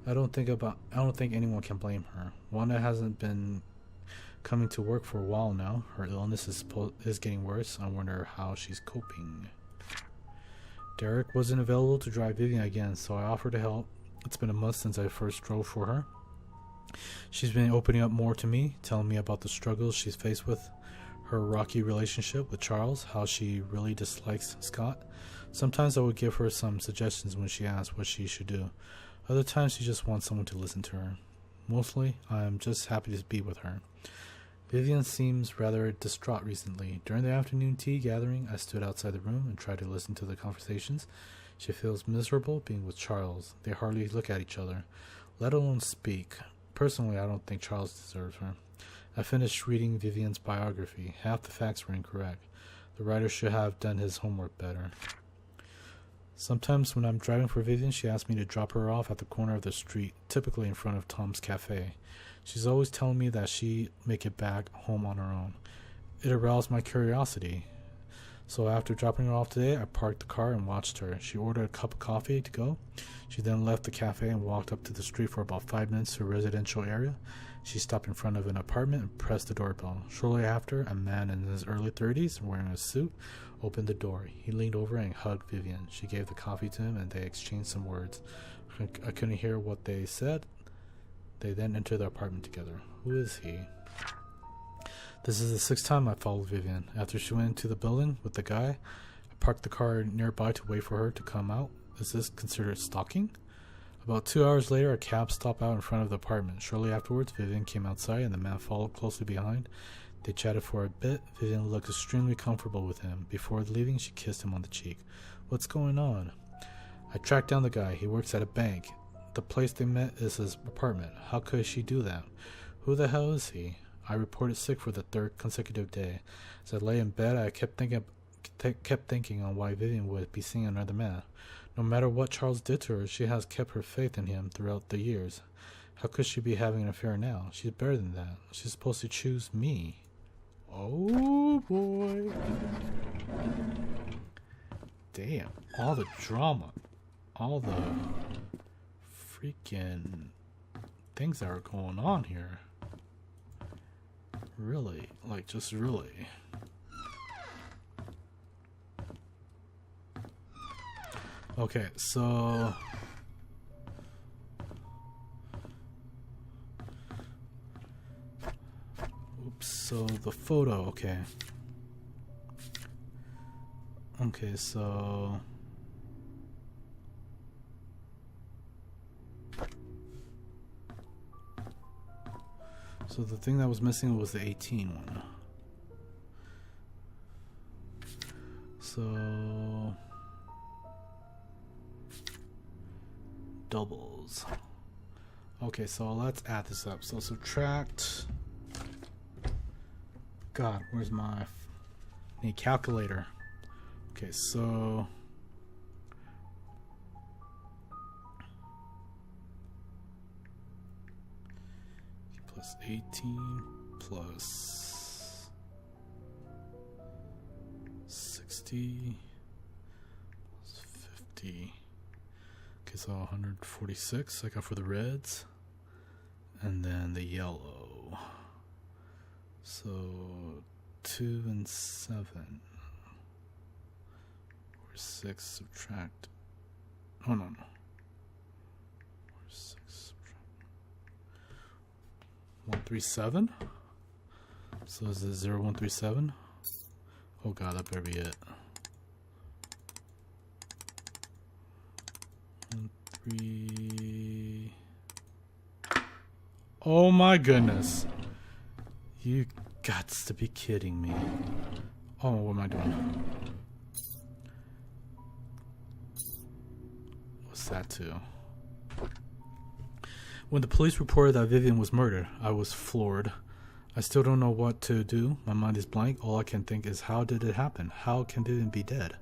A: I don't think anyone can blame her. Wanda hasn't been coming to work for a while now. Her illness is getting worse. I wonder how she's coping. Derek wasn't available to drive Vivian again, so I offered to help. It's been a month since I first drove for her. She's been opening up more to me, telling me about the struggles she's faced with her rocky relationship with Charles, how she really dislikes Scott. Sometimes I would give her some suggestions when she asked what she should do. Other times she just wants someone to listen to her. Mostly, I am just happy to be with her. Vivian seems rather distraught recently. During the afternoon tea gathering, I stood outside the room and tried to listen to the conversations. She feels miserable being with Charles. They hardly look at each other, let alone speak. Personally, I don't think Charles deserves her. I finished reading Vivian's biography. Half the facts were incorrect. The writer should have done his homework better. Sometimes when I'm driving for Vivian, she asks me to drop her off at the corner of the street, typically in front of Tom's Cafe. She's always telling me that she'll make it back home on her own. It aroused my curiosity. So after dropping her off today, I parked the car and watched her. She ordered a cup of coffee to go. She then left the cafe and walked up to the street for about 5 minutes to a residential area. She stopped in front of an apartment and pressed the doorbell. Shortly after, a man in his early 30s, wearing a suit, opened the door. He leaned over and hugged Vivian. She gave the coffee to him and they exchanged some words. I couldn't hear what they said. They then entered the apartment together. Who is he? This is the 6th time I followed Vivian. After she went into the building with the guy, I parked the car nearby to wait for her to come out. Is this considered stalking? About 2 hours later, a cab stopped out in front of the apartment. Shortly afterwards, Vivian came outside and the man followed closely behind. They chatted for a bit. Vivian looked extremely comfortable with him. Before leaving, she kissed him on the cheek. What's going on? I tracked down the guy. He works at a bank. The place they met is his apartment. How could she do that? Who the hell is he? I reported sick for the 3rd consecutive day. As I lay in bed, I kept thinking on why Vivian would be seeing another man. No matter what Charles did to her, she has kept her faith in him throughout the years. How could she be having an affair now? She's better than that. She's supposed to choose me. Oh boy. Damn. All the drama. All the freaking things that are going on here. Really, like, just really. Okay, so oops, so the photo, okay. Okay, so the thing that was missing was the 18 one. So doubles. Okay, so let's add this up. So subtract. God, where's my need calculator? Okay, so plus 18 plus 60 plus 50. Okay, so 146 I got for the reds, and then the yellow. So 2 and 7. 6 subtract. Oh no. 6 subtract 137. So is it 0137? Oh god, that better be it. 13. Oh my goodness. You gots to be kidding me. Oh, what am I doing? What's that too? When the police reported that Vivian was murdered, I was floored. I still don't know what to do. My mind is blank. All I can think is, how did it happen? How can Vivian be dead?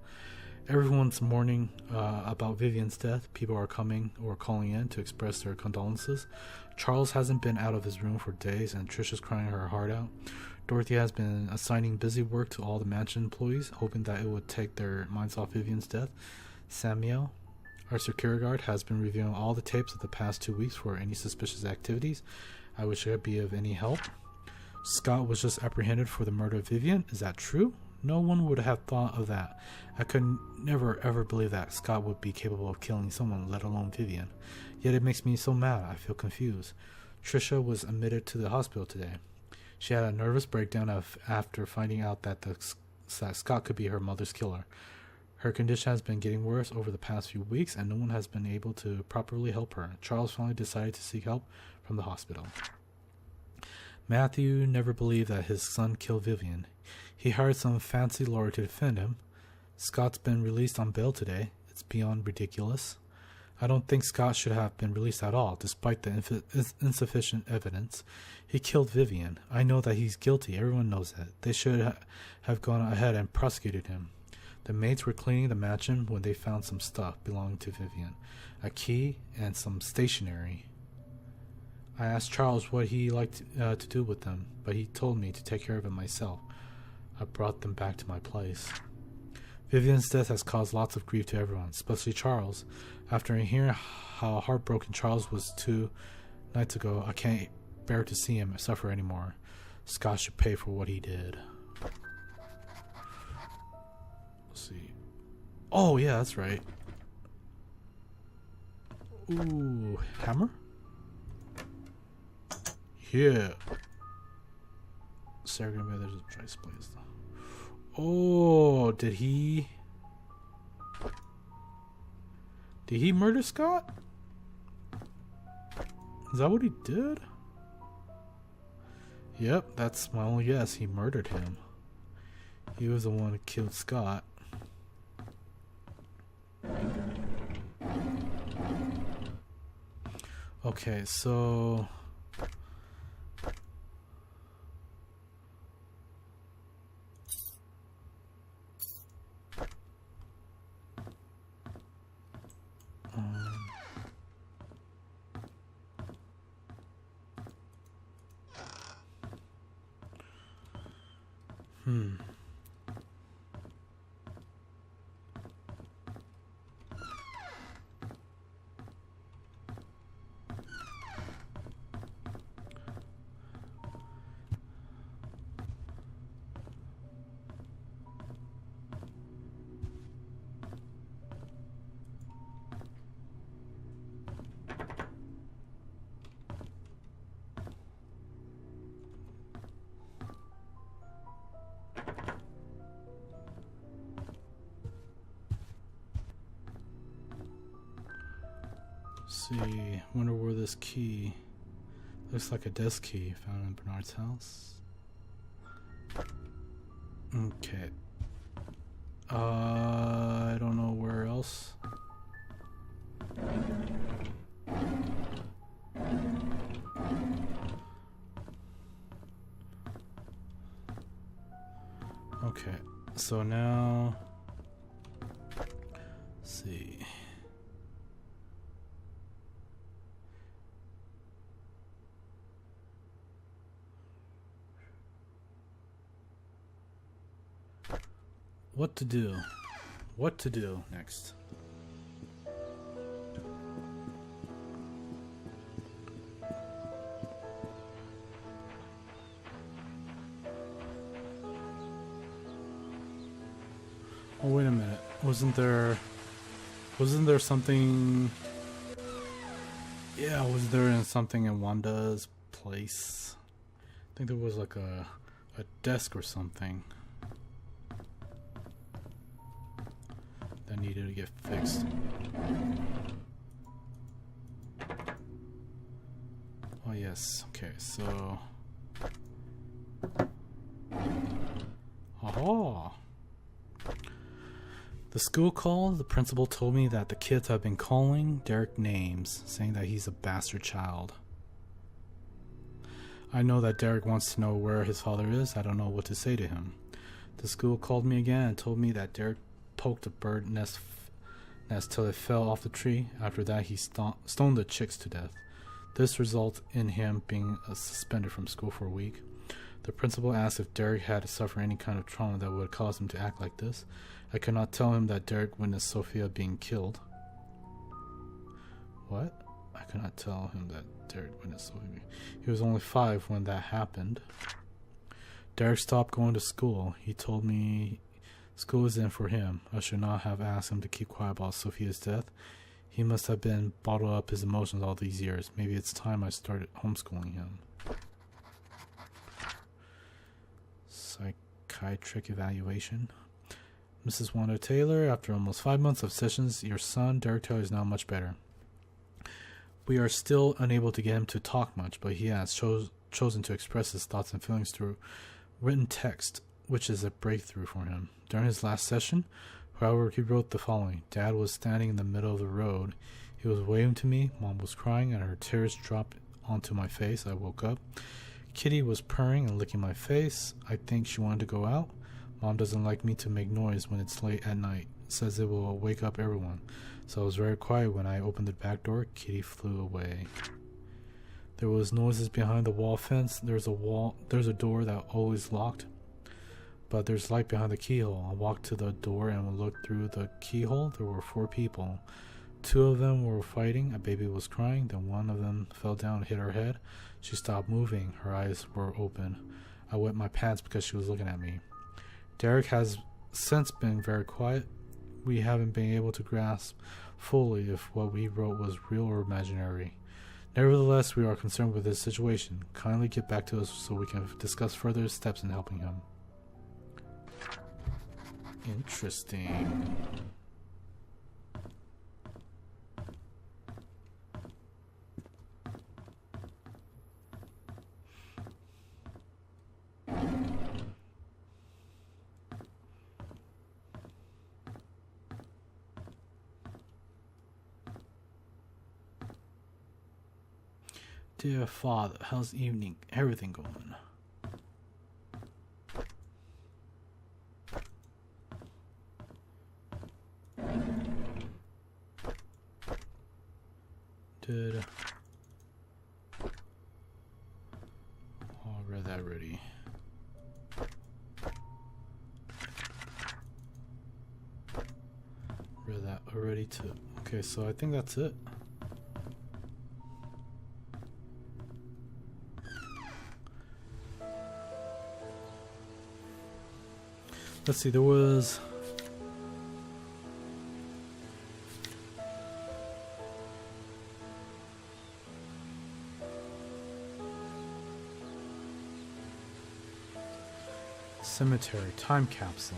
A: Everyone's mourning about Vivian's death. People are coming or calling in to express their condolences. Charles hasn't been out of his room for days, and Trisha's crying her heart out. Dorothy has been assigning busy work to all the mansion employees, hoping that it would take their minds off Vivian's death. Samuel, our security guard, has been reviewing all the tapes of the past 2 weeks for any suspicious activities. I wish I could be of any help. Scott was just apprehended for the murder of Vivian. Is that true? No one would have thought of that. I could never ever believe that Scott would be capable of killing someone, let alone Vivian. Yet it makes me so mad. I feel confused. Trisha was admitted to the hospital today. She had a nervous breakdown after finding out that Scott could be her mother's killer. Her condition has been getting worse over the past few weeks, and no one has been able to properly help her. Charles finally decided to seek help from the hospital. Matthew never believed that his son killed Vivian. He hired some fancy lawyer to defend him. Scott's been released on bail today. It's beyond ridiculous. I don't think Scott should have been released at all, despite the insufficient evidence. He killed Vivian. I know that he's guilty. Everyone knows that. They should have gone ahead and prosecuted him. The maids were cleaning the mansion when they found some stuff belonging to Vivian. A key and some stationery. I asked Charles what he liked to do with them, but he told me to take care of it myself. I brought them back to my place. Vivian's death has caused lots of grief to everyone, especially Charles. After hearing how heartbroken Charles was 2 nights ago, I can't bear to see him suffer anymore. Scott should pay for what he did. Let's see. Oh, yeah, that's right. Ooh, hammer? Yeah. Sarah, there's a dry place. Oh, did he murder Scott? Is that what he did? Yep, that's my only guess. He murdered him. He was the one who killed Scott. Okay, so see, wonder where this key looks like a desk key found in Bernard's house. Okay. I don't know where else. Okay, so now let's see. What to do? What to do next? Oh, wait a minute. Wasn't there something? Yeah, was there something in Wanda's place? I think there was like a desk or something that needed to get fixed. Oh yes, okay, so oh, the school called. The principal told me that the kids have been calling Derek names, saying that he's a bastard child. I know that Derek wants to know where his father is. I don't know what to say to him. The school called me again and told me that Derek poked a bird nest till it fell off the tree. After that, he stoned the chicks to death. This resulted in him being suspended from school for a week. The principal asked if Derek had suffered any kind of trauma that would cause him to act like this. I could not tell him that Derek witnessed Sophia being killed. What? I could not tell him that Derek witnessed Sophia. He was only 5 when that happened. Derek stopped going to school. He told me school isn't for him. I should not have asked him to keep quiet about Sophia's death. He must have been bottled up his emotions all these years. Maybe it's time I started homeschooling him. Psychiatric evaluation. Mrs. Wanda Taylor, after almost 5 months of sessions, your son, Derek Taylor, is now much better. We are still unable to get him to talk much, but he has chosen to express his thoughts and feelings through written text, which is a breakthrough for him. During his last session, however, he wrote the following. Dad was standing in the middle of the road. He was waving to me. Mom was crying, and her tears dropped onto my face. I woke up. Kitty was purring and licking my face. I think she wanted to go out. Mom doesn't like me to make noise when it's late at night. Says it will wake up everyone. So I was very quiet. When I opened the back door, Kitty flew away. There was noises behind the wall fence. There's a door that always locked, but there's light behind the keyhole. I walked to the door and looked through the keyhole. There were 4 people. 2 of them were fighting. A baby was crying. Then one of them fell down and hit her head. She stopped moving. Her eyes were open. I wet my pants because she was looking at me. Derek has since been very quiet. We haven't been able to grasp fully if what we wrote was real or imaginary. Nevertheless, we are concerned with this situation. Kindly get back to us so we can discuss further steps in helping him. Interesting. Dear Father, how's everything going? I read that already. Read that already too. Okay, so I think that's it. Let's see, there was... Cemetery, time capsule.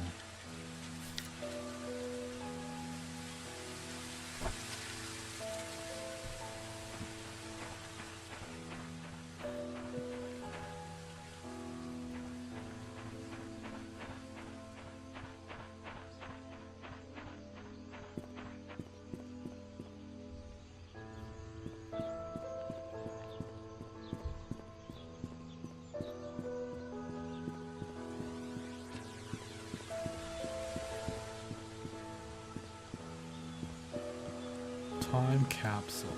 A: Time capsule.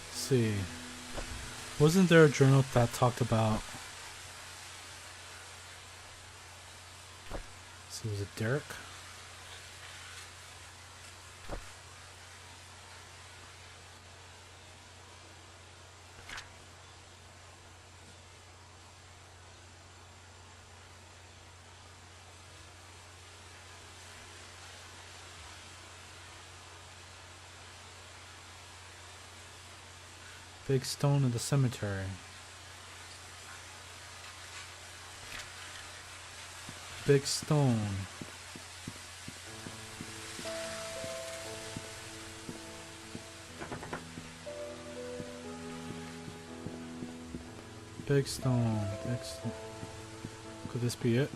A: Let's see. Wasn't there a journal that talked about... So was it Derek? Big stone in the cemetery. Big stone. Big stone. Big stone. Could this be it?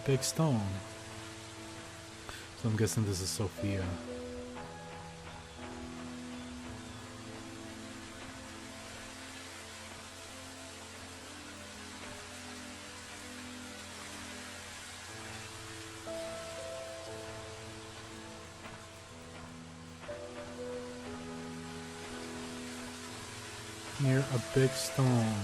A: Big stone. So I'm guessing this is Sophia. Near a big stone.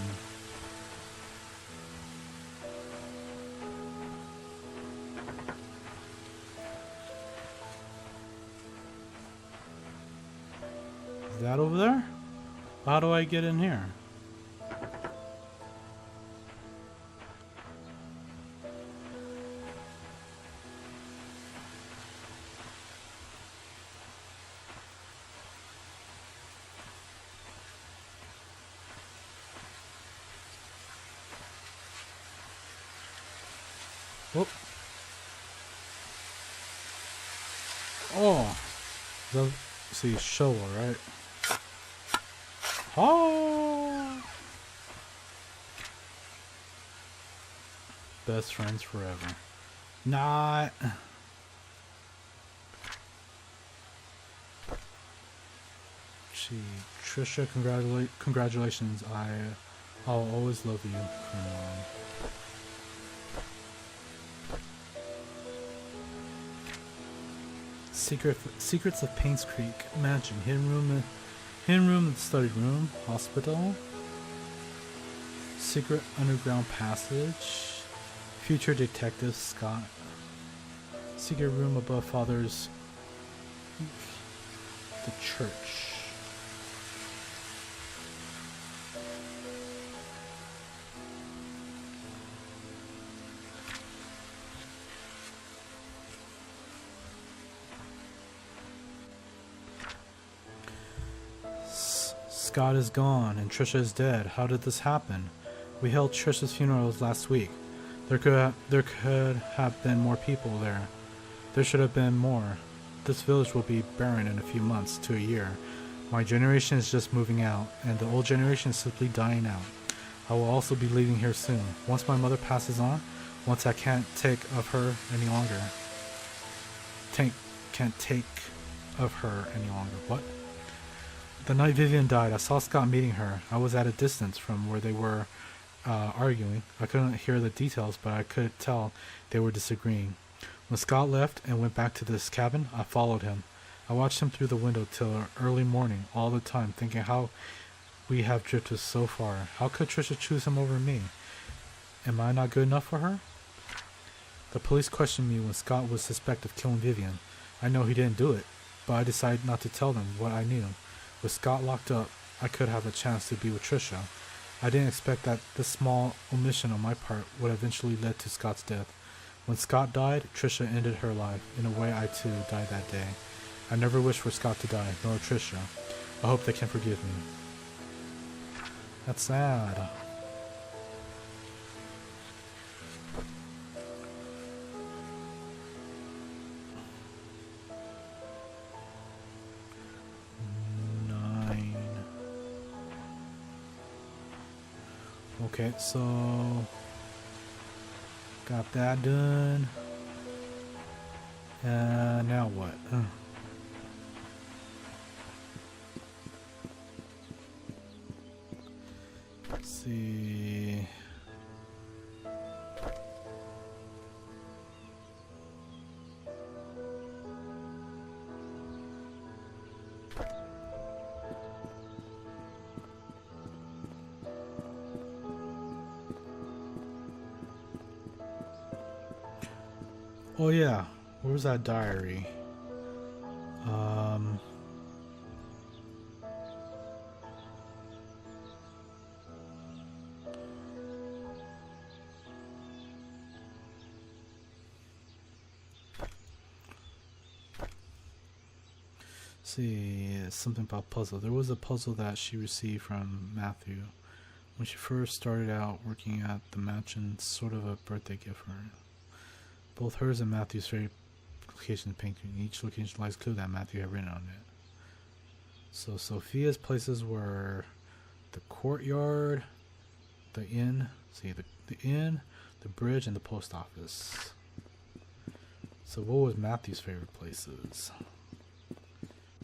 A: Is that over there? How do I get in here? Whoop. Oh, see, shovel, right? Oh, best friends forever. Not. Gee, Trisha, congratulations. I'll always love you from now on. Secrets of Painscreek Mansion. Hidden room in the study room. Hospital. Secret underground passage. Future detective Scott. Secret room above Father's. The church. Scott is gone and Trisha is dead. How did this happen? We held Trisha's funerals last week. There could have been more people there. There should have been more. This village will be barren in a few months to a year. My generation is just moving out, and the old generation is simply dying out. I will also be leaving here soon. Once my mother passes on, once I can't take of her any longer. Can't take of her any longer. What? The night Vivian died, I saw Scott meeting her. I was at a distance from where they were arguing. I couldn't hear the details, but I could tell they were disagreeing. When Scott left and went back to this cabin, I followed him. I watched him through the window till early morning, all the time, thinking how we have drifted so far. How could Trisha choose him over me? Am I not good enough for her? The police questioned me when Scott was suspected of killing Vivian. I know he didn't do it, but I decided not to tell them what I knew. With Scott locked up, I could have a chance to be with Trisha. I didn't expect that this small omission on my part would eventually lead to Scott's death. When Scott died, Trisha ended her life. In a way, I too died that day. I never wished for Scott to die, nor Trisha. I hope they can forgive me. That's sad. Okay, so got that done. Now what? Let's see. Oh yeah, where's that diary? see, something about puzzle. There was a puzzle that she received from Matthew when she first started out working at the mansion, sort of a birthday gift for her. Both hers and Matthew's favorite location in Painscreek. Each location lies clue that Matthew had written on it. So Sophia's places were the courtyard, the inn, the inn, the bridge, and the post office. So what was Matthew's favorite places?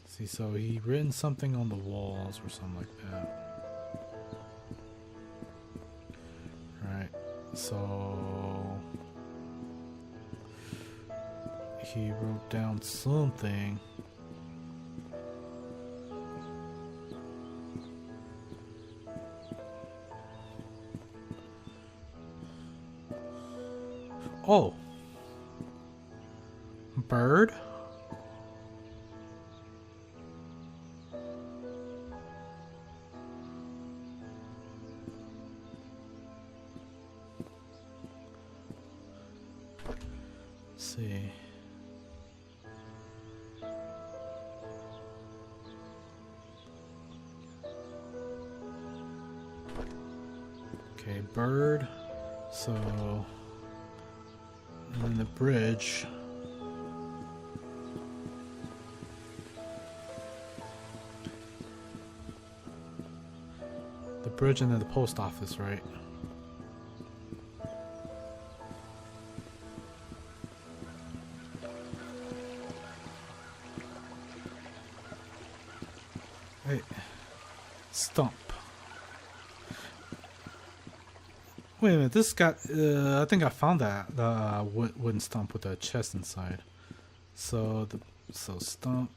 A: See, so he written something on the walls or something like that. Right, so he wrote down something. Oh, bird? Let's see. Okay, bird. So, and then the bridge. The bridge and then the post office, right? Hey, stump. Wait a minute, this got, I think I found that, the wooden stump with the chest inside. So, stump.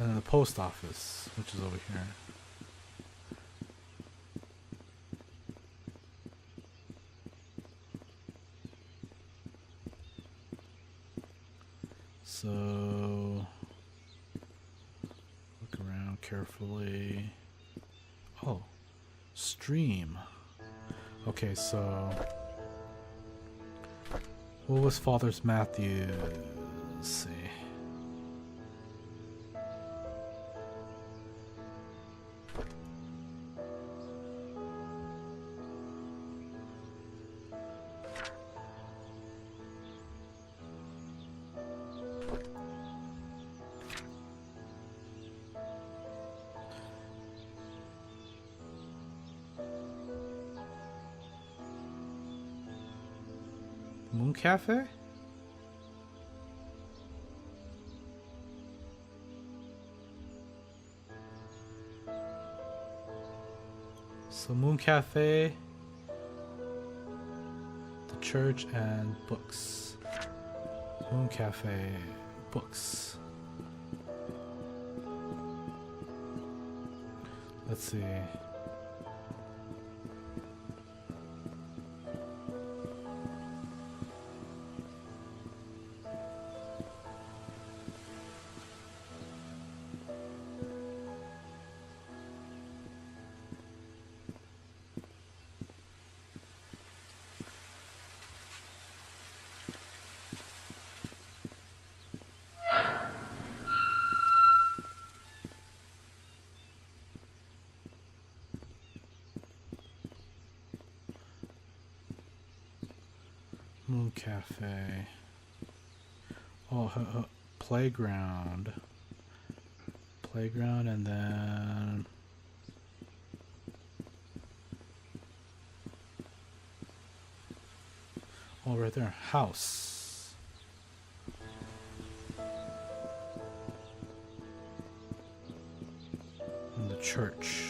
A: And then the post office, which is over here. So, look around carefully. Oh. Stream. Okay, so what was Father's Matthew? Let's see. Moon Cafe? So Moon Cafe, the church, and books. Moon Cafe, books. Let's see. Moon Cafe. Oh, playground. Playground, and then oh, right there, house. And the church.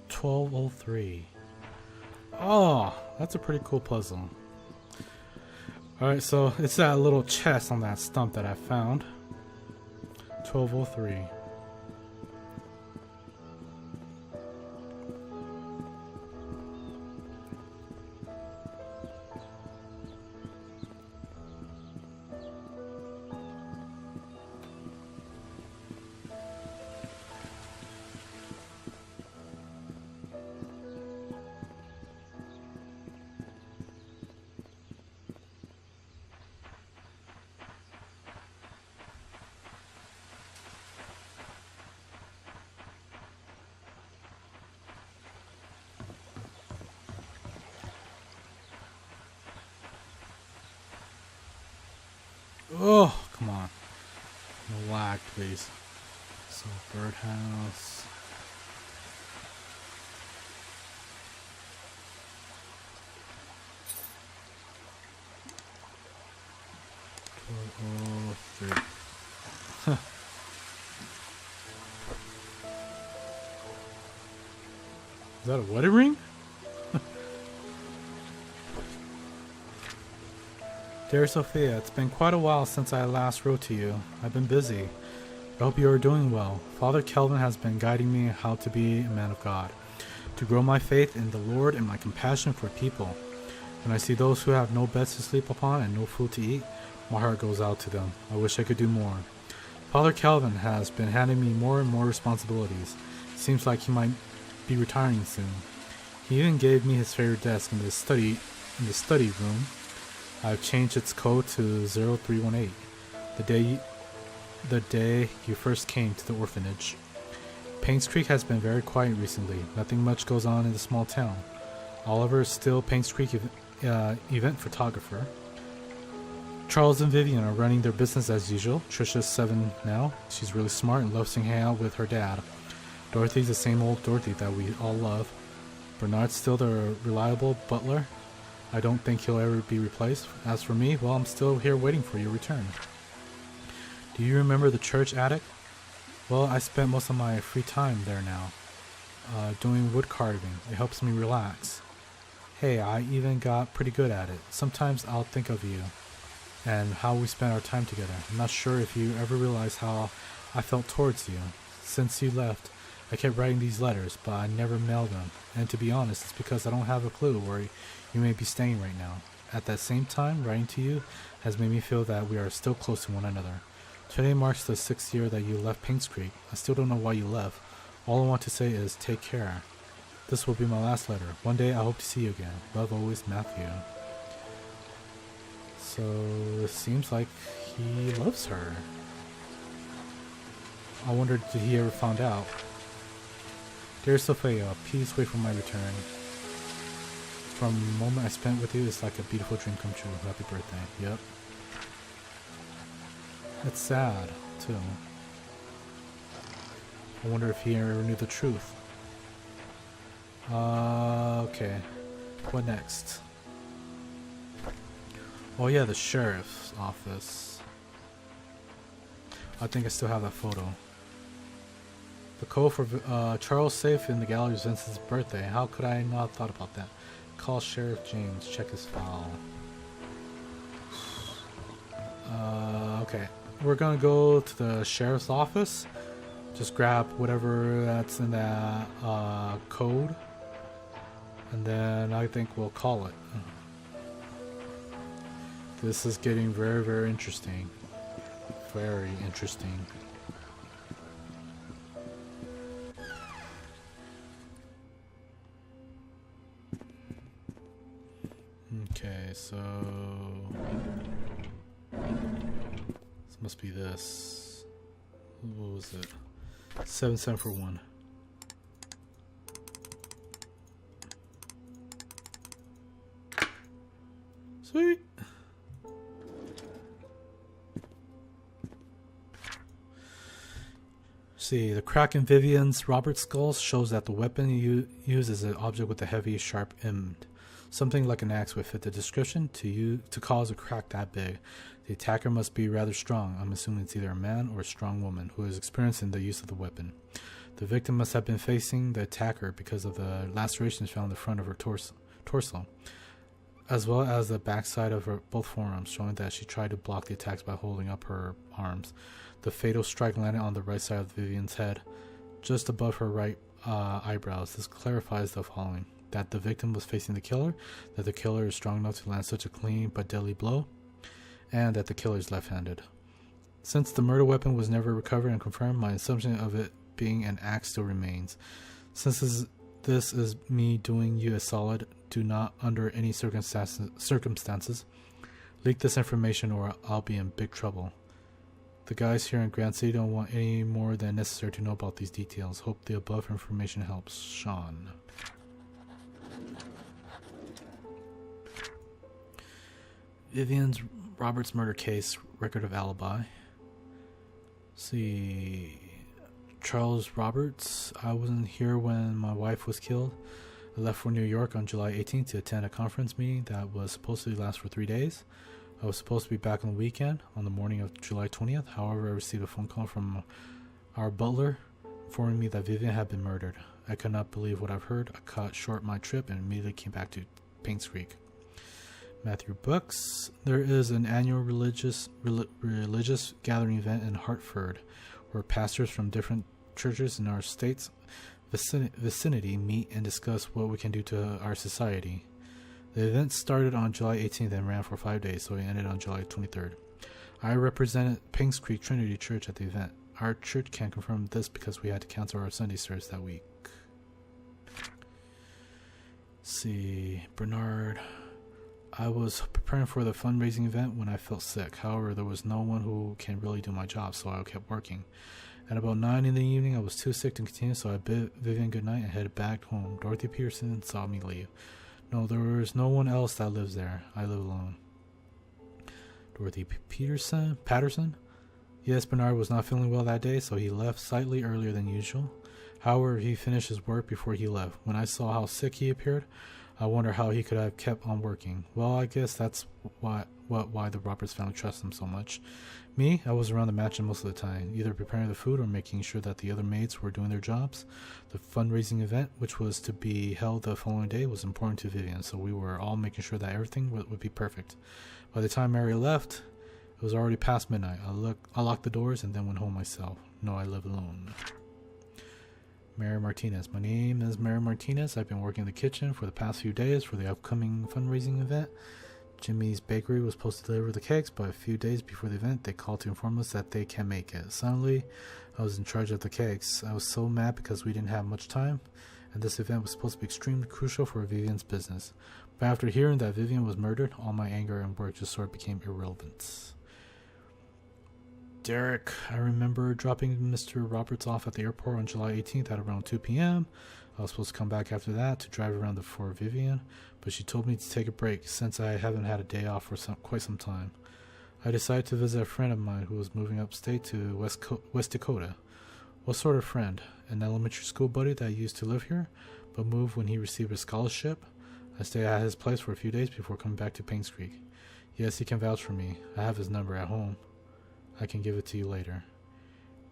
A: $12.03. Oh, that's a pretty cool puzzle. Alright, so it's that little chest on that stump that I found. 1203. Oh, come on. No lag, please. So, birdhouse. Oh, three. Huh. Is that a wedding ring? Dear Sophia, it's been quite a while since I last wrote to you. I've been busy. I hope you are doing well. Father Kelvin has been guiding me how to be a man of God, to grow my faith in the Lord and my compassion for people. When I see those who have no beds to sleep upon and no food to eat, my heart goes out to them. I wish I could do more. Father Kelvin has been handing me more and more responsibilities. Seems like he might be retiring soon. He even gave me his favorite desk in the study room. I've changed its code to 0318, the day you first came to the orphanage. Painscreek has been very quiet recently. Nothing much goes on in the small town. Oliver is still Painscreek event photographer. Charles and Vivian are running their business as usual. Trisha's 7 now. She's really smart and loves to hang out with her dad. Dorothy's the same old Dorothy that we all love. Bernard's still the reliable butler. I don't think he'll ever be replaced. As for me, well, I'm still here waiting for your return. Do you remember the church attic? Well, I spent most of my free time there now, doing wood carving. It helps me relax. Hey, I even got pretty good at it. Sometimes I'll think of you and how we spent our time together. I'm not sure if you ever realized how I felt towards you. Since you left, I kept writing these letters, but I never mailed them. And to be honest, it's because I don't have a clue where you may be staying right now. At that same time, writing to you has made me feel that we are still close to one another. Today marks the 6th year that you left Painscreek. I still don't know why you left. All I want to say is take care. This will be my last letter. One day I hope to see you again. Love always, Matthew. So it seems like he loves her. I wonder, did he ever find out? Dear Sophia, please wait for my return. From the moment I spent with you, it's like a beautiful dream come true. Happy birthday. Yep. It's sad, too. I wonder if he ever knew the truth. Okay. What next? Oh yeah, the sheriff's office. I think I still have that photo. The code for Charles' safe in the gallery is Vincent's birthday. How could I not have thought about that? Call Sheriff James. Check his file. Okay. We're gonna go to the sheriff's office. Just grab whatever that's in that code. And then I think we'll call it. This is getting very, very interesting. Very interesting. Okay, so this must be this. What was it? 7741. Sweet. See, the crack in Vivian's Robert's skull shows that the weapon you use is an object with a heavy, sharp end. Something like an axe would fit the description. To cause a crack that big, the attacker must be rather strong. I'm assuming it's either a man or a strong woman who is experienced in the use of the weapon. The victim must have been facing the attacker because of the lacerations found in the front of her torso. as well as the backside of both forearms, showing that she tried to block the attacks by holding up her arms. The fatal strike landed on the right side of Vivian's head, just above her right eyebrows. This clarifies the following: that the victim was facing the killer, that the killer is strong enough to land such a clean but deadly blow, and that the killer is left-handed. Since the murder weapon was never recovered and confirmed, my assumption of it being an axe still remains. Since this is me doing you a solid, do not, under any circumstances, leak this information or I'll be in big trouble. The guys here in Grand City don't want any more than necessary to know about these details. Hope the above information helps. Xiong. Vivian Roberts murder case, record of alibi. See, Charles Roberts. I wasn't here when my wife was killed. I left for New York on July 18th to attend a conference meeting that was supposed to last for 3 days. I was supposed to be back on the weekend, on the morning of July 20th. However, I received a phone call from our butler informing me that Vivian had been murdered. I could not believe what I've heard. I cut short my trip and immediately came back to Painscreek. Matthew Books. There is an annual religious gathering event in Hartford where pastors from different churches in our state's vicinity meet and discuss what we can do to our society. The event started on July 18th and ran for 5 days, so it ended on July 23rd. I represented Painscreek Trinity Church at the event. Our church can confirm this because we had to cancel our Sunday service that week. See, Bernard. I was preparing for the fundraising event when I felt sick. However, there was no one who can really do my job, so I kept working. At about 9 in the evening, I was too sick to continue, so I bid Vivian goodnight and headed back home. Dorothy Peterson saw me leave. No, there is no one else that lives there. I live alone. Dorothy Patterson? Yes, Bernard was not feeling well that day, so he left slightly earlier than usual. However, he finished his work before he left. When I saw how sick he appeared, I wonder how he could have kept on working. Well, I guess that's why the Roberts family trusts him so much. Me, I was around the mansion most of the time, either preparing the food or making sure that the other maids were doing their jobs. The fundraising event, which was to be held the following day, was important to Vivian, so we were all making sure that everything would be perfect. By the time Mary left, it was already past midnight. I locked the doors and then went home myself. No, I live alone. Mary Martinez. My name is Mary Martinez. I've been working in the kitchen for the past few days for the upcoming fundraising event. Jimmy's Bakery was supposed to deliver the cakes, but a few days before the event, they called to inform us that they can't make it. Suddenly, I was in charge of the cakes. I was so mad because we didn't have much time, and this event was supposed to be extremely crucial for Vivian's business. But after hearing that Vivian was murdered, all my anger and work just sort of became irrelevant. Erick. I remember dropping Mr. Roberts off at the airport on July 18th at around 2 p.m. I was supposed to come back after that to drive around for Vivian, but she told me to take a break since I haven't had a day off for quite some time. I decided to visit a friend of mine who was moving upstate to West Dakota. What sort of friend? An elementary school buddy that used to live here, but moved when he received a scholarship? I stayed at his place for a few days before coming back to Painscreek. Yes, he can vouch for me. I have his number at home. I can give it to you later.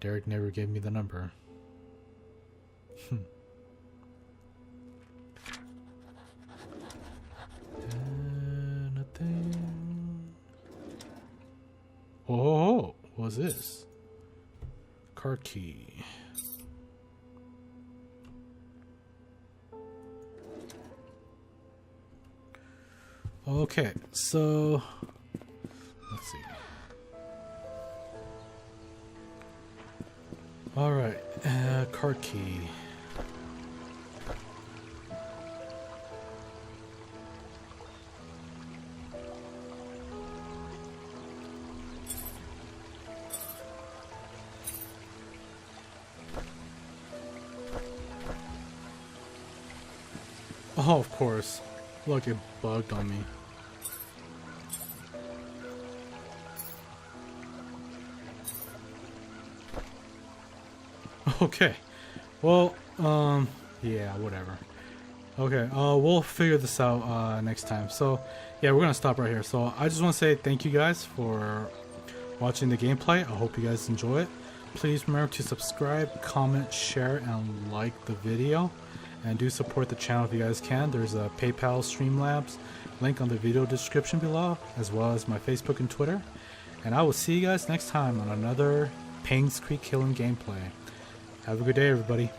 A: Erick never gave me the number. Nothing. Oh, what's this? Card key. Okay, so let's see. Alright, card key. Oh, of course. Look, it bugged on me. Okay. Well, yeah, whatever. Okay, we'll figure this out next time. So, yeah, we're gonna stop right here. So, I just want to say thank you guys for watching the gameplay. I hope you guys enjoy it. Please remember to subscribe, comment, share, and like the video. And do support the channel if you guys can. There's a PayPal Streamlabs link on the video description below, as well as my Facebook and Twitter. And I will see you guys next time on another Painscreek Killing gameplay. Have a good day, everybody.